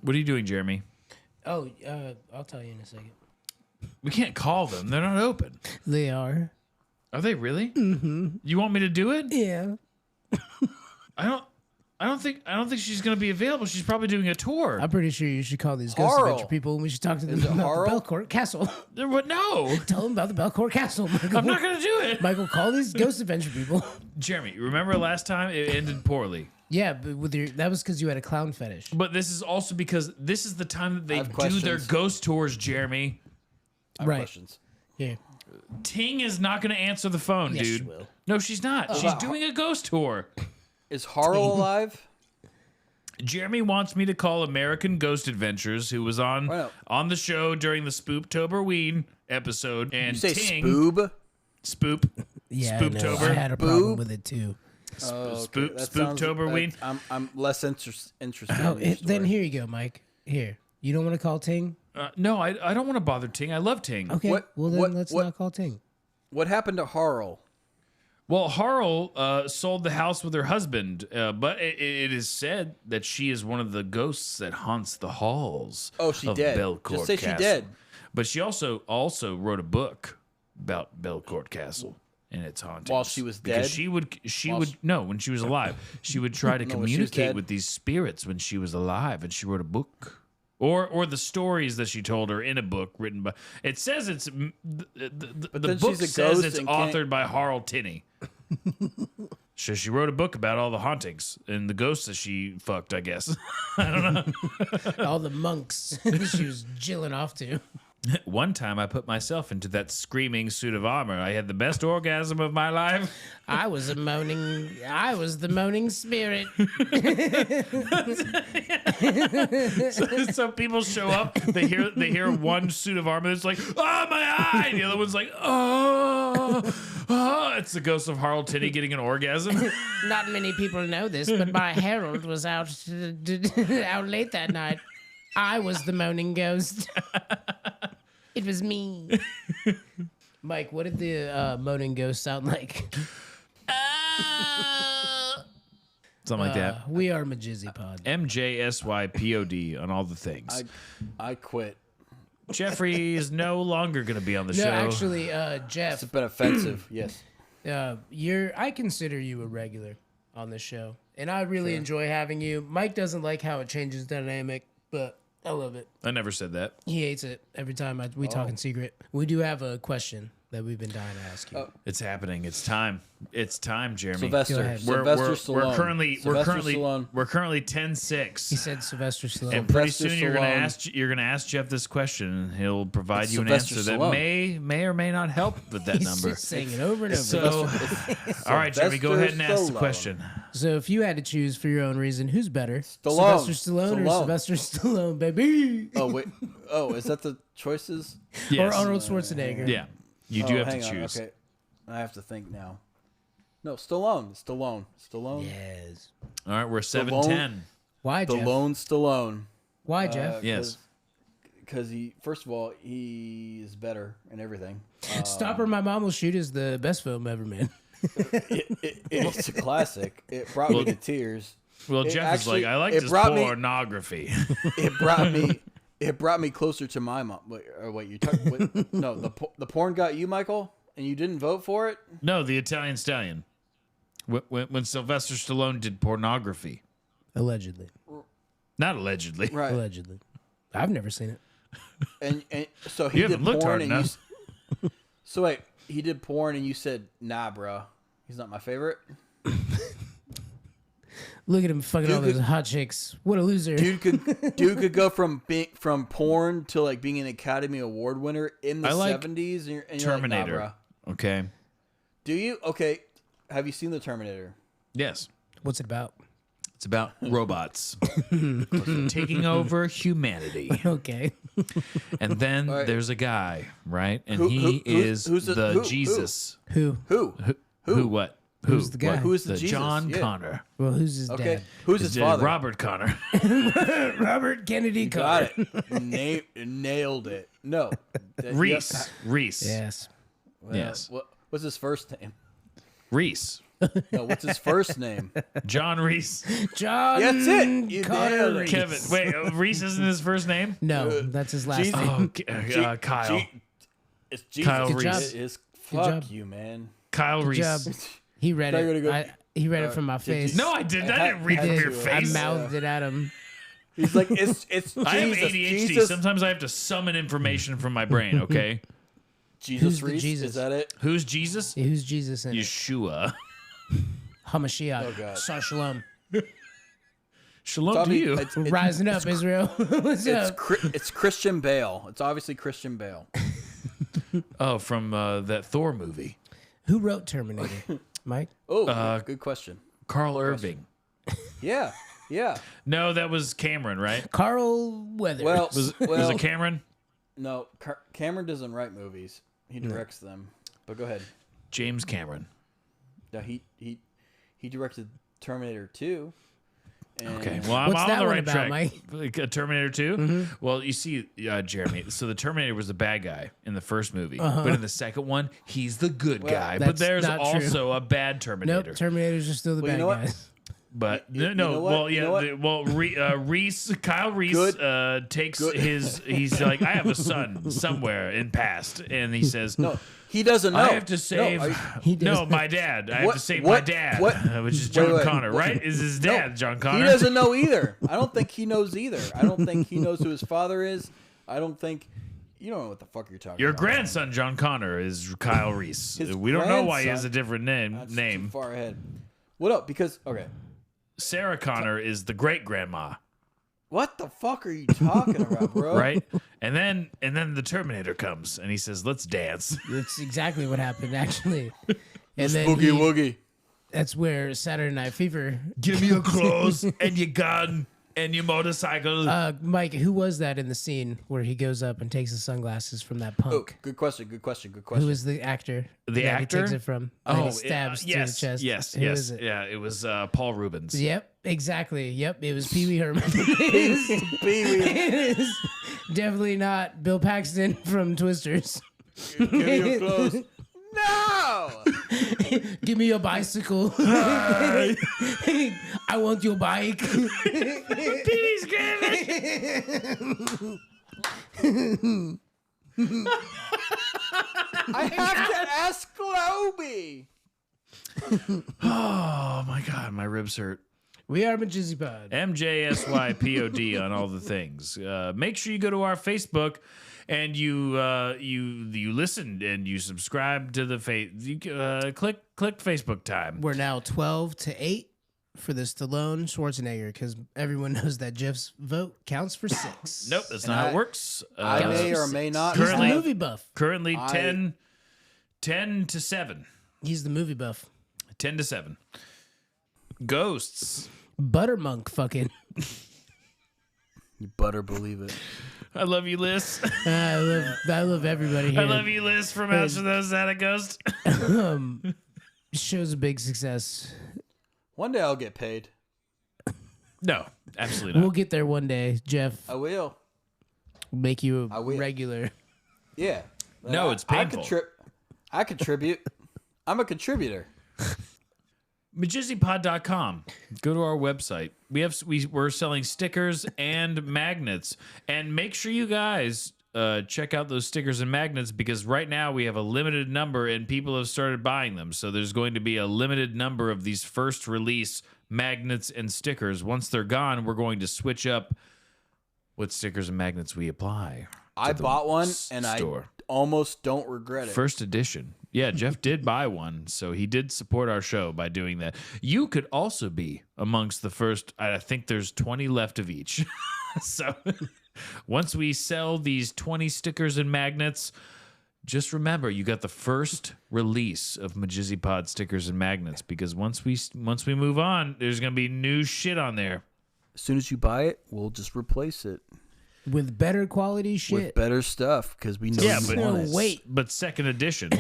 [SPEAKER 9] what are you doing, Jeremy?
[SPEAKER 4] Oh, I'll tell you in a second.
[SPEAKER 9] We can't call them. They're not open.
[SPEAKER 4] They are.
[SPEAKER 9] Are they really? Mm-hmm. You want me to do it?
[SPEAKER 4] Yeah.
[SPEAKER 9] I don't think she's gonna be available. She's probably doing a tour.
[SPEAKER 4] I'm pretty sure you should call these Ghost
[SPEAKER 7] Harl.
[SPEAKER 4] Adventure people and we should talk to them
[SPEAKER 7] Is it
[SPEAKER 4] about
[SPEAKER 7] Harl?
[SPEAKER 4] the Belcourt Castle.
[SPEAKER 9] What? No,
[SPEAKER 4] Tell them about the Belcourt Castle, Michael.
[SPEAKER 9] I'm not gonna do it.
[SPEAKER 4] Michael, call these Ghost Adventure people.
[SPEAKER 9] Jeremy, remember last time it ended poorly.
[SPEAKER 4] Yeah, but that was because you had a clown fetish.
[SPEAKER 9] But this is also because this is the time that they
[SPEAKER 7] have
[SPEAKER 9] do their
[SPEAKER 7] questions.
[SPEAKER 9] ghost tours, Jeremy.
[SPEAKER 7] I have
[SPEAKER 4] Right.
[SPEAKER 7] questions.
[SPEAKER 4] Yeah.
[SPEAKER 9] Ting is not going to answer the phone,
[SPEAKER 4] Yes,
[SPEAKER 9] dude.
[SPEAKER 4] she will.
[SPEAKER 9] No, she's not. She's doing a ghost tour.
[SPEAKER 7] Is Harl alive?
[SPEAKER 9] Jeremy wants me to call American Ghost Adventures, who was on
[SPEAKER 7] Wow.
[SPEAKER 9] the show during the Spooptoberween episode, and
[SPEAKER 7] You say
[SPEAKER 9] Ting
[SPEAKER 7] spoob?
[SPEAKER 9] Spoop.
[SPEAKER 4] Yeah, I know.
[SPEAKER 9] Spooptober.
[SPEAKER 4] I had a problem
[SPEAKER 7] Boob?
[SPEAKER 4] with it too.
[SPEAKER 9] Spooptoberween.
[SPEAKER 7] I'm less interested.
[SPEAKER 4] Oh,
[SPEAKER 7] in your
[SPEAKER 4] then
[SPEAKER 7] story.
[SPEAKER 4] here you go, Mike. Here. You don't want to call Ting?
[SPEAKER 9] No, I don't want to bother Ting. I love Ting.
[SPEAKER 4] Okay.
[SPEAKER 7] What-
[SPEAKER 4] well, then
[SPEAKER 7] what-
[SPEAKER 4] let's
[SPEAKER 7] what-
[SPEAKER 4] not call Ting.
[SPEAKER 7] What happened to Harl?
[SPEAKER 9] Well, Harl sold the house with her husband, but it is said that she is one of the ghosts that haunts the halls
[SPEAKER 7] Oh, she
[SPEAKER 9] of
[SPEAKER 7] dead.
[SPEAKER 9] Belcourt
[SPEAKER 7] Just say she
[SPEAKER 9] Castle.
[SPEAKER 7] dead.
[SPEAKER 9] But she also wrote a book about Belcourt Castle and its hauntings.
[SPEAKER 7] While she was
[SPEAKER 9] Because
[SPEAKER 7] dead?
[SPEAKER 9] she would no, when she was alive. She would try to
[SPEAKER 7] No, when she was
[SPEAKER 9] communicate
[SPEAKER 7] dead?
[SPEAKER 9] with these spirits when she was alive, and she wrote a book. Or the stories that she told her in a book written by. It says it's the
[SPEAKER 7] then
[SPEAKER 9] book
[SPEAKER 7] she's a
[SPEAKER 9] says
[SPEAKER 7] ghost
[SPEAKER 9] it's
[SPEAKER 7] and can't-
[SPEAKER 9] authored by Harl Tinney. So she wrote a book about all the hauntings and the ghosts that she fucked, I guess.
[SPEAKER 4] All the monks she was jilling off to.
[SPEAKER 9] One time I put myself into that screaming suit of armor. I had the best orgasm of my life.
[SPEAKER 4] I was the moaning spirit.
[SPEAKER 9] So people show up, they hear one suit of armor that's like, oh my eye. The other one's like, oh. It's the ghost of Harl Tinney getting an orgasm.
[SPEAKER 4] Not many people know this, but my herald was out out late that night. I was the moaning ghost. It was me. Mike, what did the moaning ghost sound like?
[SPEAKER 9] Something like that.
[SPEAKER 4] We are Majizzy Pod.
[SPEAKER 9] MJSYPOD on all the things.
[SPEAKER 7] I quit.
[SPEAKER 9] Jeffrey is no longer going to be on the
[SPEAKER 4] No,
[SPEAKER 9] show.
[SPEAKER 4] actually, Jeff,
[SPEAKER 7] It's been offensive. Yes.
[SPEAKER 4] I consider you a regular on this show, and I really enjoy having you. Mike doesn't like how it changes dynamic, but I love it.
[SPEAKER 9] I never said that.
[SPEAKER 4] He hates it every time we talk in secret. We do have a question that we've been dying to ask you.
[SPEAKER 9] It's happening. It's time. It's time, Jeremy.
[SPEAKER 7] Sylvester.
[SPEAKER 4] Go ahead.
[SPEAKER 7] Sylvester
[SPEAKER 9] We're
[SPEAKER 7] Stallone.
[SPEAKER 9] currently
[SPEAKER 7] Stallone.
[SPEAKER 9] we're currently
[SPEAKER 4] He
[SPEAKER 9] 10-6.
[SPEAKER 4] said Sylvester Stallone.
[SPEAKER 9] And pretty
[SPEAKER 7] Sylvester
[SPEAKER 9] soon
[SPEAKER 7] Stallone.
[SPEAKER 9] you're gonna ask Jeff this question, and he'll provide
[SPEAKER 7] It's
[SPEAKER 9] you an
[SPEAKER 7] Sylvester
[SPEAKER 9] answer that
[SPEAKER 7] Stallone.
[SPEAKER 9] may or may not help with that
[SPEAKER 4] He's
[SPEAKER 9] number.
[SPEAKER 4] just saying it over and over.
[SPEAKER 9] So, all right, Jeremy, go ahead and ask the
[SPEAKER 7] Stallone.
[SPEAKER 9] question.
[SPEAKER 4] So if you had to choose for your own reason, who's better?
[SPEAKER 7] Stallone.
[SPEAKER 4] Sylvester Stallone or
[SPEAKER 7] Stallone.
[SPEAKER 4] Sylvester Stallone, baby?
[SPEAKER 7] Oh wait. Oh, is that the choices?
[SPEAKER 9] Yes.
[SPEAKER 4] Or Arnold Schwarzenegger?
[SPEAKER 9] Yeah, you do
[SPEAKER 7] Oh,
[SPEAKER 9] have
[SPEAKER 7] hang
[SPEAKER 9] to
[SPEAKER 7] on,
[SPEAKER 9] choose.
[SPEAKER 7] Okay. I have to think now. No, Stallone.
[SPEAKER 4] Yes.
[SPEAKER 9] All right, we're
[SPEAKER 7] Stallone.
[SPEAKER 9] 7-10.
[SPEAKER 4] Why, Jeff?
[SPEAKER 7] Stallone.
[SPEAKER 4] Why, Jeff?
[SPEAKER 9] Yes.
[SPEAKER 7] Because first of all, he is better in everything.
[SPEAKER 4] Stop or My Mom Will Shoot is the best film ever, man.
[SPEAKER 7] It's a classic. It brought me to tears.
[SPEAKER 9] Well,
[SPEAKER 7] It
[SPEAKER 9] Jeff is
[SPEAKER 7] actually-
[SPEAKER 9] like, I like
[SPEAKER 7] it
[SPEAKER 9] this
[SPEAKER 7] brought me-
[SPEAKER 9] pornography.
[SPEAKER 7] It brought me. it brought me closer to my mom. Wait, you talk? No, the porn got you, Michael, and you didn't vote for it.
[SPEAKER 9] No, the Italian Stallion. When Sylvester Stallone did pornography.
[SPEAKER 4] Allegedly.
[SPEAKER 9] Not allegedly.
[SPEAKER 7] Right.
[SPEAKER 4] Allegedly. I've never seen it.
[SPEAKER 7] And so he
[SPEAKER 9] You
[SPEAKER 7] did
[SPEAKER 9] haven't looked
[SPEAKER 7] porn,
[SPEAKER 9] hard
[SPEAKER 7] and
[SPEAKER 9] enough.
[SPEAKER 7] so wait, he did porn, and you said, "Nah, bro, he's not my favorite."
[SPEAKER 4] Look at him fucking all
[SPEAKER 7] Dude
[SPEAKER 4] those hot chicks. What a loser.
[SPEAKER 7] Dude could go from porn to like being an Academy Award winner in the
[SPEAKER 9] I like
[SPEAKER 7] 70s. And you're
[SPEAKER 9] Terminator.
[SPEAKER 7] like, nah, bro.
[SPEAKER 9] Okay.
[SPEAKER 7] Do you? Okay. Have you seen the Terminator?
[SPEAKER 9] Yes.
[SPEAKER 4] What's it about?
[SPEAKER 9] It's about robots taking over humanity.
[SPEAKER 4] Okay.
[SPEAKER 9] And then
[SPEAKER 7] right.
[SPEAKER 9] there's a guy, right? And
[SPEAKER 7] Who's
[SPEAKER 9] he is
[SPEAKER 7] the-
[SPEAKER 9] the
[SPEAKER 7] who?
[SPEAKER 9] Jesus.
[SPEAKER 4] Who?
[SPEAKER 7] Who?
[SPEAKER 9] Who? What? Who?
[SPEAKER 4] Who's the guy?
[SPEAKER 9] What?
[SPEAKER 7] Who is the Jesus?
[SPEAKER 9] John
[SPEAKER 7] Yeah.
[SPEAKER 9] Connor.
[SPEAKER 4] Well, who's his
[SPEAKER 7] Okay.
[SPEAKER 4] dad?
[SPEAKER 7] Who's his
[SPEAKER 9] His
[SPEAKER 7] father?
[SPEAKER 9] Robert Connor.
[SPEAKER 4] Robert Kennedy
[SPEAKER 7] Got
[SPEAKER 4] Carter.
[SPEAKER 7] it. Nailed it. No.
[SPEAKER 9] Reese. Reese.
[SPEAKER 4] Yes.
[SPEAKER 7] Well,
[SPEAKER 9] Yes.
[SPEAKER 7] What's his first name?
[SPEAKER 9] Reese.
[SPEAKER 7] No. What's his first name?
[SPEAKER 9] John Reese.
[SPEAKER 4] John
[SPEAKER 7] That's it. You
[SPEAKER 4] Connor
[SPEAKER 7] nailed it.
[SPEAKER 4] Reese.
[SPEAKER 9] Kevin. Wait, Reese isn't his first name?
[SPEAKER 4] No, that's his last
[SPEAKER 7] Jesus.
[SPEAKER 4] name.
[SPEAKER 9] Oh, Kyle.
[SPEAKER 7] It's Jesus.
[SPEAKER 9] Kyle
[SPEAKER 4] Good job.
[SPEAKER 9] Reese.
[SPEAKER 7] It is,
[SPEAKER 4] Good
[SPEAKER 7] fuck
[SPEAKER 4] job.
[SPEAKER 7] you, man.
[SPEAKER 9] Kyle
[SPEAKER 4] Good
[SPEAKER 9] Reese.
[SPEAKER 4] job. He read
[SPEAKER 7] Thought you were
[SPEAKER 4] it.
[SPEAKER 7] gonna go-
[SPEAKER 4] He read it from my face.
[SPEAKER 9] No, I didn't. I didn't read
[SPEAKER 7] had
[SPEAKER 9] from your
[SPEAKER 7] to.
[SPEAKER 4] I
[SPEAKER 9] face.
[SPEAKER 4] mouthed it at him.
[SPEAKER 7] He's like, it's Jesus.
[SPEAKER 9] I have ADHD.
[SPEAKER 7] Jesus,
[SPEAKER 9] Sometimes I have to summon information from my brain, okay?
[SPEAKER 7] Jesus
[SPEAKER 4] Who's the
[SPEAKER 7] Reese.
[SPEAKER 4] Jesus?
[SPEAKER 7] Is that it?
[SPEAKER 9] Who's Jesus?
[SPEAKER 4] Yeah, who's Jesus in it?
[SPEAKER 9] Yeshua.
[SPEAKER 4] Hamashiach.
[SPEAKER 7] Oh, God.
[SPEAKER 4] Sar Shalom.
[SPEAKER 9] Shalom to
[SPEAKER 7] Tommy,
[SPEAKER 9] you.
[SPEAKER 4] Rising up, Israel. What's up?
[SPEAKER 7] It's Christian Bale. It's obviously Christian Bale.
[SPEAKER 9] Oh, from that Thor movie.
[SPEAKER 4] Who wrote Terminator? Mike?
[SPEAKER 7] Oh, good question.
[SPEAKER 9] Carl Irving.
[SPEAKER 7] Yeah, yeah.
[SPEAKER 9] No, that was Cameron, right?
[SPEAKER 4] Carl Weathers.
[SPEAKER 7] Well,
[SPEAKER 9] Was
[SPEAKER 7] well,
[SPEAKER 9] it Cameron?
[SPEAKER 7] no. Cameron doesn't write movies. He directs them. But go ahead.
[SPEAKER 9] James Cameron.
[SPEAKER 7] No, he directed Terminator 2. And
[SPEAKER 9] Okay, well, I'm
[SPEAKER 4] What's
[SPEAKER 9] on
[SPEAKER 4] that
[SPEAKER 9] the
[SPEAKER 4] one
[SPEAKER 9] right
[SPEAKER 4] about,
[SPEAKER 9] track.
[SPEAKER 4] Mike?
[SPEAKER 9] Like, Terminator 2? Well, you see, Jeremy, so the Terminator was the bad guy in the first movie. But in the second one, he's the good guy. But
[SPEAKER 4] That's
[SPEAKER 9] there's
[SPEAKER 4] not true.
[SPEAKER 9] also a bad Terminator.
[SPEAKER 4] Nope, Terminators are still the
[SPEAKER 7] Well, you
[SPEAKER 4] bad
[SPEAKER 7] know what?
[SPEAKER 4] guys.
[SPEAKER 9] But
[SPEAKER 7] You
[SPEAKER 9] no,
[SPEAKER 7] know what?
[SPEAKER 9] well,
[SPEAKER 7] You
[SPEAKER 9] yeah,
[SPEAKER 7] know what?
[SPEAKER 9] Reese, Kyle Reese,
[SPEAKER 7] Good.
[SPEAKER 9] takes
[SPEAKER 7] Good.
[SPEAKER 9] he's like, I have a son somewhere in past, and he says,
[SPEAKER 7] no, he doesn't know.
[SPEAKER 9] I have to save.
[SPEAKER 4] He
[SPEAKER 9] No,
[SPEAKER 4] does.
[SPEAKER 9] my dad. I have
[SPEAKER 7] What-
[SPEAKER 9] to save
[SPEAKER 7] what-
[SPEAKER 9] my dad,
[SPEAKER 7] what-
[SPEAKER 9] which is John
[SPEAKER 7] wait,
[SPEAKER 9] Connor,
[SPEAKER 7] what-
[SPEAKER 9] right? Is his dad John Connor?
[SPEAKER 7] He doesn't know either. I don't think he knows either. I don't think he knows who his father is. I don't think you don't know what the fuck you're talking
[SPEAKER 9] Your
[SPEAKER 7] about.
[SPEAKER 9] grandson John Connor is Kyle Reese.
[SPEAKER 7] His
[SPEAKER 9] We don't know why he has
[SPEAKER 7] grandson-
[SPEAKER 9] a different
[SPEAKER 7] That's
[SPEAKER 9] name.
[SPEAKER 7] too far ahead. What up? Because okay,
[SPEAKER 9] Sarah Connor is the great grandma,
[SPEAKER 7] what the fuck are you talking about, bro?
[SPEAKER 9] right? And then the Terminator comes and he says, "Let's dance."
[SPEAKER 4] That's exactly what happened, actually. And then
[SPEAKER 7] Boogie woogie.
[SPEAKER 4] that's where Saturday Night Fever.
[SPEAKER 9] Give me your clothes and your gun and your motorcycle.
[SPEAKER 4] Mike, who was that in the scene where he goes up and takes the sunglasses from that
[SPEAKER 7] Oh,
[SPEAKER 4] punk?
[SPEAKER 7] good question. Good question. Good
[SPEAKER 4] Who
[SPEAKER 7] question.
[SPEAKER 4] was the actor?
[SPEAKER 9] The
[SPEAKER 4] that
[SPEAKER 9] actor?
[SPEAKER 4] he takes it from. that he stabs
[SPEAKER 9] yes,
[SPEAKER 4] to the chest.
[SPEAKER 9] yes,
[SPEAKER 4] Who
[SPEAKER 9] yes.
[SPEAKER 4] is it?
[SPEAKER 9] Yeah, it was Paul Rubens.
[SPEAKER 4] Yep, exactly. Yep, it was Pee Wee Herman. It is definitely not Bill Paxton from Twisters.
[SPEAKER 7] Give me your clothes. No.
[SPEAKER 4] Give me your bicycle. I want your bike.
[SPEAKER 9] Petey's
[SPEAKER 7] I have to ask Globey.
[SPEAKER 9] Oh my god, my ribs hurt.
[SPEAKER 4] We are Majizzy Pod.
[SPEAKER 9] MJSYPOD on all the things. Make sure you go to our Facebook and you listen and you subscribe to the click Facebook time.
[SPEAKER 4] We're now 12 to 8 for the Stallone Schwarzenegger because everyone knows that Jeff's vote counts for 6.
[SPEAKER 9] Nope, that's not how it works.
[SPEAKER 7] I may or may not.
[SPEAKER 4] He's the
[SPEAKER 9] Currently-
[SPEAKER 4] movie buff.
[SPEAKER 9] Currently 10 to 7.
[SPEAKER 4] He's the movie buff.
[SPEAKER 9] 10 to 7. Ghosts.
[SPEAKER 4] Buttermonk fucking.
[SPEAKER 7] You better believe it.
[SPEAKER 9] I love you, Liss.
[SPEAKER 4] I love everybody here.
[SPEAKER 9] I love you, Liss from House of Those That a Ghost.
[SPEAKER 4] Show's a big success.
[SPEAKER 7] One day I'll get paid.
[SPEAKER 9] No, absolutely
[SPEAKER 4] We'll
[SPEAKER 9] not.
[SPEAKER 4] get there one day, Jeff.
[SPEAKER 7] I will.
[SPEAKER 4] Make you
[SPEAKER 7] I
[SPEAKER 4] a
[SPEAKER 7] will.
[SPEAKER 4] regular.
[SPEAKER 7] Yeah.
[SPEAKER 9] No, it's painful.
[SPEAKER 7] I contribute. I'm a contributor.
[SPEAKER 9] MajizzyPod.com. Go to our website. We're selling stickers and magnets. And make sure you guys check out those stickers and magnets because right now we have a limited number and people have started buying them. So there's going to be a limited number of these first release magnets and stickers. Once they're gone, we're going to switch up what stickers and magnets we apply.
[SPEAKER 7] I bought one and
[SPEAKER 9] store.
[SPEAKER 7] I almost don't regret it.
[SPEAKER 9] First edition. Yeah, Jeff did buy one, so he did support our show by doing that. You could also be amongst the first, I think there's 20 left of each. So once we sell these 20 stickers and magnets, just remember you got the first release of Majizzy Pod stickers and magnets because once we move on, there's going to be new shit on there.
[SPEAKER 7] As soon as you buy it, we'll just replace it
[SPEAKER 4] with better quality shit.
[SPEAKER 7] with better stuff because we know
[SPEAKER 9] Yeah,
[SPEAKER 7] you
[SPEAKER 9] but
[SPEAKER 7] want it.
[SPEAKER 4] wait.
[SPEAKER 9] But second edition.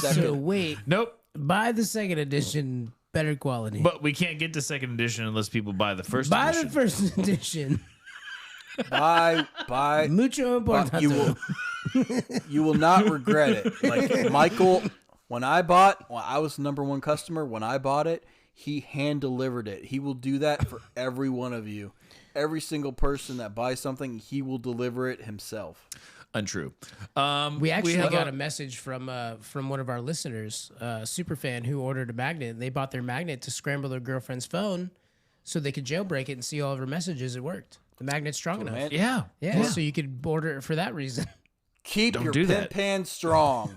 [SPEAKER 4] So wait.
[SPEAKER 9] Nope.
[SPEAKER 4] Buy the second edition, better quality.
[SPEAKER 9] But we can't get to second edition unless people buy the first
[SPEAKER 4] Buy
[SPEAKER 9] edition.
[SPEAKER 4] the first edition.
[SPEAKER 7] Buy.
[SPEAKER 4] Mucho importante.
[SPEAKER 7] You will not regret it. Like Michael, when I was the number one customer. When I bought it, he hand delivered it. He will do that for every one of you. Every single person that buys something, he will deliver it himself.
[SPEAKER 9] Untrue.
[SPEAKER 4] We actually
[SPEAKER 9] have
[SPEAKER 4] got a message from one of our listeners, super fan, who ordered a magnet. They bought their magnet to scramble their girlfriend's phone so they could jailbreak it and see all of her messages. It worked. The magnet's strong enough.
[SPEAKER 7] man.
[SPEAKER 9] Yeah.
[SPEAKER 4] So you could order it for that reason.
[SPEAKER 7] Keep
[SPEAKER 9] Don't
[SPEAKER 7] your
[SPEAKER 9] do
[SPEAKER 7] pin
[SPEAKER 9] that.
[SPEAKER 7] pan strong.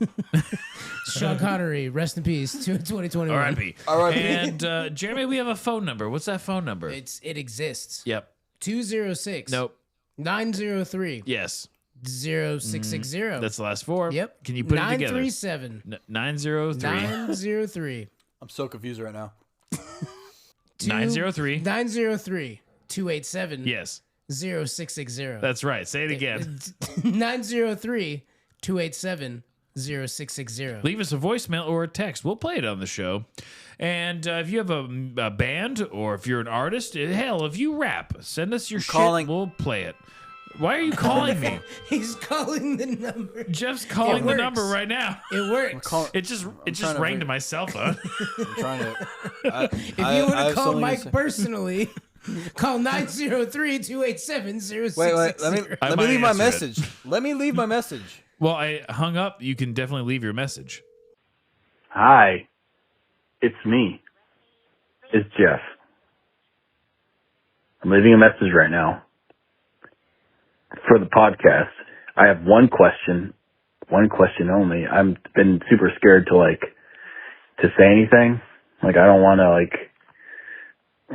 [SPEAKER 4] Sean Connery, rest in peace, 2021.
[SPEAKER 9] R.I.P.
[SPEAKER 7] R.I.P.
[SPEAKER 9] And Jeremy, we have a phone number. What's that phone number?
[SPEAKER 4] It exists.
[SPEAKER 9] Yep.
[SPEAKER 4] 206
[SPEAKER 9] Nope.
[SPEAKER 4] 903
[SPEAKER 9] Yes.
[SPEAKER 4] 0660.
[SPEAKER 9] That's the last four.
[SPEAKER 4] Yep.
[SPEAKER 9] Can you put it together?
[SPEAKER 4] 937
[SPEAKER 9] 903.
[SPEAKER 4] 903
[SPEAKER 7] I'm so confused right now.
[SPEAKER 9] 903.
[SPEAKER 4] 903 287
[SPEAKER 9] Yes.
[SPEAKER 4] 0660.
[SPEAKER 9] That's right. Say it again.
[SPEAKER 4] 903 287 0660.
[SPEAKER 9] Leave us a voicemail or a text. We'll play it on the show. And if you have a band or if you're an artist, hell, if you rap, send us your shit. We'll play it. Why are you calling me?
[SPEAKER 4] He's calling the number.
[SPEAKER 9] Jeff's calling the
[SPEAKER 4] works.
[SPEAKER 9] number right now.
[SPEAKER 4] It works.
[SPEAKER 9] It just
[SPEAKER 7] trying to
[SPEAKER 9] rang to my cell phone.
[SPEAKER 7] I'm trying to.
[SPEAKER 4] If you would have called Mike personally, call 903-287-0660.
[SPEAKER 7] Wait. Let me
[SPEAKER 9] might
[SPEAKER 7] leave my
[SPEAKER 9] answer it.
[SPEAKER 7] message. Let me leave my message.
[SPEAKER 9] Well, I hung up. You can definitely leave your message.
[SPEAKER 10] Hi, it's me. It's Jeff. I'm leaving a message right now for the podcast. I have one question only. I've been super scared to say anything. I don't want to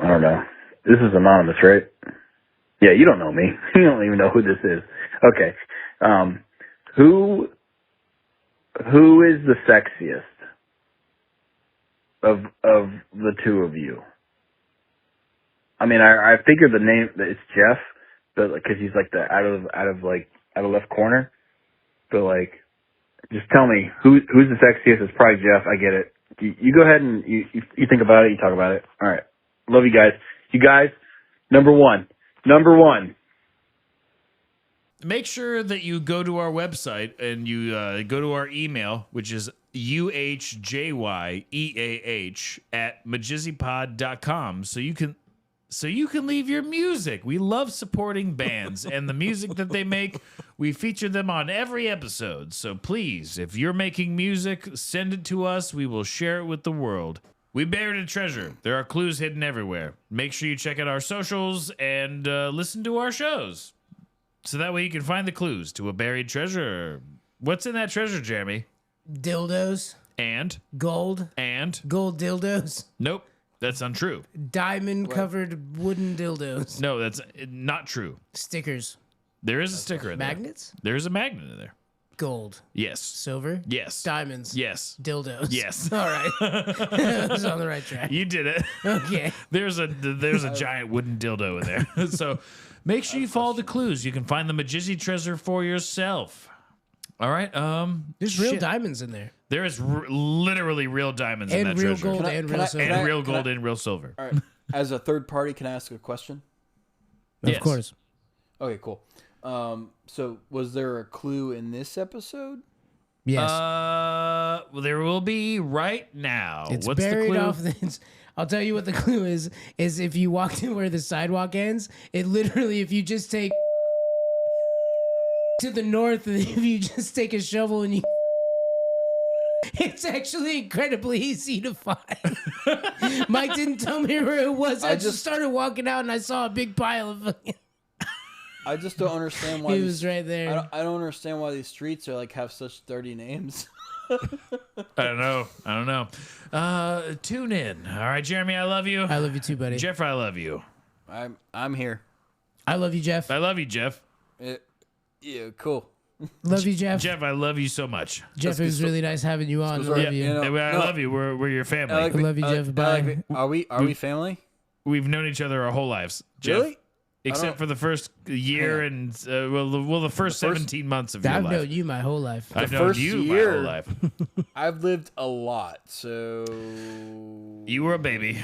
[SPEAKER 10] I don't know. This is anonymous, right? Yeah, you don't know me. You don't even know who this is. Okay. Who is the sexiest of the two of you? I mean, I figured the name that it's Jeff, but because he's the out of left corner. But just tell me who's the sexiest? It's probably Jeff. I get it. You go ahead and you think about it. You talk about it. All right. Love you guys. You guys, number one.
[SPEAKER 9] Make sure that you go to our website and you go to our email, which is uhjyeah@majizzypod.com, so you can leave your music. We love supporting bands and the music that they make. We feature them on every episode. So please, if you're making music, send it to us. We will share it with the world. We buried a treasure. There are clues hidden everywhere. Make sure you check out our socials and listen to our shows. So that way you can find the clues to a buried treasure. What's in that treasure, Jeremy?
[SPEAKER 4] Dildos.
[SPEAKER 9] And?
[SPEAKER 4] Gold.
[SPEAKER 9] And?
[SPEAKER 4] Gold dildos.
[SPEAKER 9] Nope. That's untrue.
[SPEAKER 4] Diamond-covered wooden dildos.
[SPEAKER 9] No, that's not true.
[SPEAKER 4] Stickers.
[SPEAKER 9] There is a sticker in there.
[SPEAKER 4] Magnets?
[SPEAKER 9] There's a magnet in there.
[SPEAKER 4] Gold.
[SPEAKER 9] Yes.
[SPEAKER 4] Silver?
[SPEAKER 9] Yes.
[SPEAKER 4] Diamonds?
[SPEAKER 9] Yes.
[SPEAKER 4] Dildos?
[SPEAKER 9] Yes.
[SPEAKER 4] All right. I was on the right track.
[SPEAKER 9] You did it.
[SPEAKER 4] Okay.
[SPEAKER 9] There's a giant wooden dildo in there. So make sure you follow the clues. You can find the Majizzy treasure for yourself. All right.
[SPEAKER 4] There's real diamonds in there.
[SPEAKER 9] There is literally real diamonds in that
[SPEAKER 4] real
[SPEAKER 9] treasure.
[SPEAKER 4] gold and real silver.
[SPEAKER 9] And real gold and real silver.
[SPEAKER 7] All right. As a third party, can I ask a question?
[SPEAKER 9] Yes.
[SPEAKER 4] Of course.
[SPEAKER 7] Okay, cool. So was there a clue in this episode?
[SPEAKER 4] Yes.
[SPEAKER 9] Well, there will be right now.
[SPEAKER 4] It's
[SPEAKER 9] What's
[SPEAKER 4] buried
[SPEAKER 9] the clue?
[SPEAKER 4] off. I'll tell you what the clue is if you walk to where the sidewalk ends, it literally, if you just take to the north, and if you just take a shovel and you, it's actually incredibly easy to find. Mike didn't tell me where it was. I just started walking out and I saw a big pile of.
[SPEAKER 7] I just don't understand why.
[SPEAKER 4] He was right there.
[SPEAKER 7] I don't understand why these streets are like have such dirty names.
[SPEAKER 9] I don't know. Tune in. All right, Jeremy, I love you.
[SPEAKER 4] I love you too, buddy.
[SPEAKER 9] Jeff, I love you.
[SPEAKER 7] I'm here.
[SPEAKER 4] I love you, Jeff.
[SPEAKER 9] I love you, Jeff.
[SPEAKER 7] Yeah, cool.
[SPEAKER 4] Love you, Jeff.
[SPEAKER 9] Jeff, I love you so much.
[SPEAKER 4] Jeff, it was really nice having you on. I love you.
[SPEAKER 9] I love you. We're your family.
[SPEAKER 4] I love you, Jeff. Bye.
[SPEAKER 7] Are we family?
[SPEAKER 9] We've known each other our whole lives. Jeff.
[SPEAKER 7] Really?
[SPEAKER 9] Except for the first year and the first 17 months of your life.
[SPEAKER 4] I've known you my whole life.
[SPEAKER 9] I've known you my whole life.
[SPEAKER 7] I've lived a lot, so
[SPEAKER 9] you were a baby.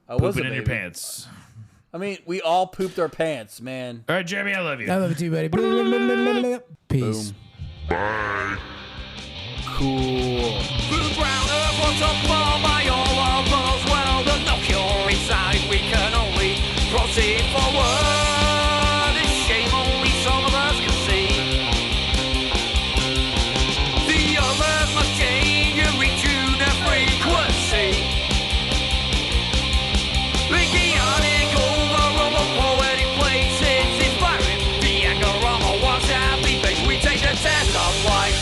[SPEAKER 7] I was
[SPEAKER 9] pooping in your pants.
[SPEAKER 7] I mean, we all pooped our pants, man.
[SPEAKER 9] All right, Jeremy, I love you.
[SPEAKER 4] I love you too, buddy. Peace.
[SPEAKER 2] Boom. Bye.
[SPEAKER 7] Cool.
[SPEAKER 6] Food round earth, what's up all by all of us? Well, the knock you're inside, we can only proceed forward. It's shame only some of us can see. The others must change and retune their frequency. Chaotic overall of poetic places, inspiring the anger on a once happy face. We take the test of life,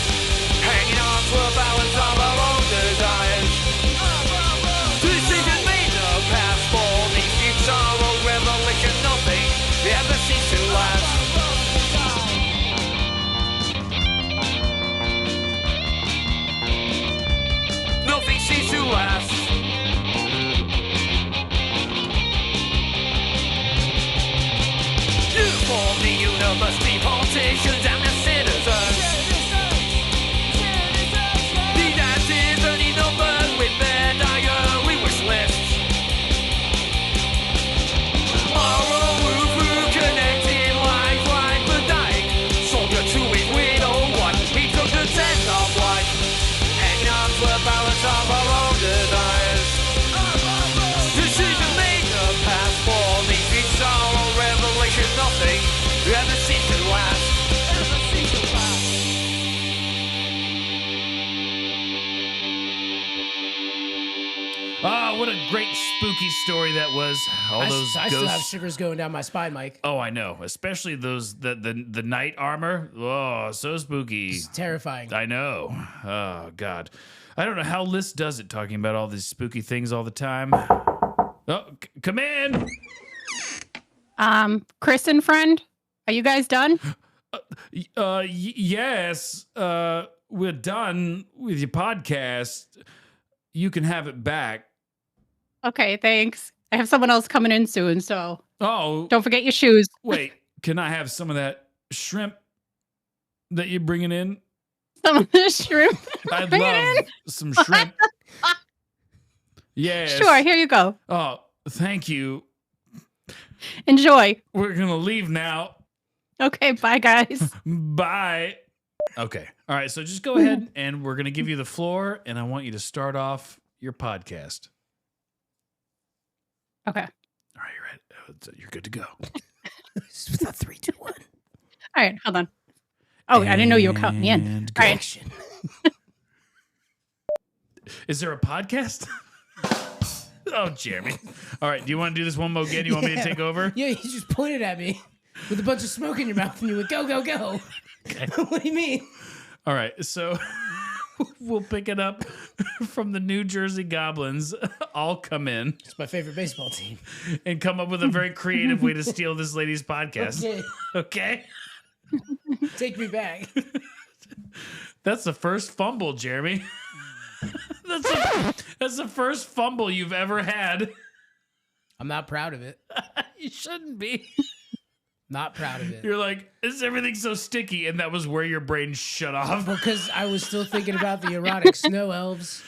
[SPEAKER 6] hanging on to a balance of our own desires. Decision made in the past for the future, a revelation, nothing ever seems to last. Nothing seems to last. For the university politicians and the citizens, these answers are the numbers with their diary wish lists. Moral woo-woo connected lifeline for dying soldier to his widow wife. He took the test of life, hanging on to a balance of our own desires. Decision made in the past for the future, a revelation, nothing ever seems to last.
[SPEAKER 9] Ah, what a great spooky story that was. All those
[SPEAKER 4] I
[SPEAKER 9] ghosts.
[SPEAKER 4] still have shivers going down my spine, Mike.
[SPEAKER 9] Oh, I know. Especially those the night armor. Oh, so spooky.
[SPEAKER 4] It's terrifying.
[SPEAKER 9] I know. Oh God. I don't know how Liss does it, talking about all these spooky things all the time. Oh, come in.
[SPEAKER 3] Chris and friend, are you guys done?
[SPEAKER 5] Yes. We're done with your podcast. You can have it back.
[SPEAKER 3] Okay, thanks. I have someone else coming in soon, so
[SPEAKER 5] Oh,
[SPEAKER 3] don't forget your shoes.
[SPEAKER 5] wait. Can I have some of that shrimp that you're bringing in?
[SPEAKER 3] Some of the shrimp.
[SPEAKER 5] I'd
[SPEAKER 3] Bring it
[SPEAKER 5] love
[SPEAKER 3] in.
[SPEAKER 5] some shrimp. Yes.
[SPEAKER 3] Sure, here you go.
[SPEAKER 5] Oh, thank you.
[SPEAKER 3] Enjoy.
[SPEAKER 5] We're going to leave now.
[SPEAKER 3] Okay, bye, guys.
[SPEAKER 5] Bye.
[SPEAKER 9] Okay. All right. So just go ahead and we're going to give you the floor, and I want you to start off your podcast.
[SPEAKER 3] Okay.
[SPEAKER 9] All right. You're ready. You're good to go.
[SPEAKER 4] This is without 3, 2, 1.
[SPEAKER 3] All right, hold on. Oh, I didn't know you were counting me in.
[SPEAKER 9] And
[SPEAKER 3] All
[SPEAKER 9] go.
[SPEAKER 3] right.
[SPEAKER 9] Is there a podcast? Oh, Jeremy. All right. Do you want to do this one more again? You want me to take over?
[SPEAKER 4] Yeah, you just pointed at me with a bunch of smoke in your mouth and you went, go, go, go.
[SPEAKER 9] Okay.
[SPEAKER 4] What do you mean?
[SPEAKER 9] All right. So we'll pick it up from the New Jersey Goblins. All come in
[SPEAKER 4] It's my favorite baseball team.
[SPEAKER 9] and come up with a very creative way to steal this lady's podcast.
[SPEAKER 4] Okay,
[SPEAKER 9] Okay.
[SPEAKER 4] take me back.
[SPEAKER 9] That's the first fumble, Jeremy. That's the first fumble you've ever had.
[SPEAKER 4] I'm not proud of it.
[SPEAKER 9] You shouldn't be.
[SPEAKER 4] Not proud of it.
[SPEAKER 9] You're like, is everything so sticky? And that was where your brain shut off.
[SPEAKER 4] Because I was still thinking about the erotic snow elves.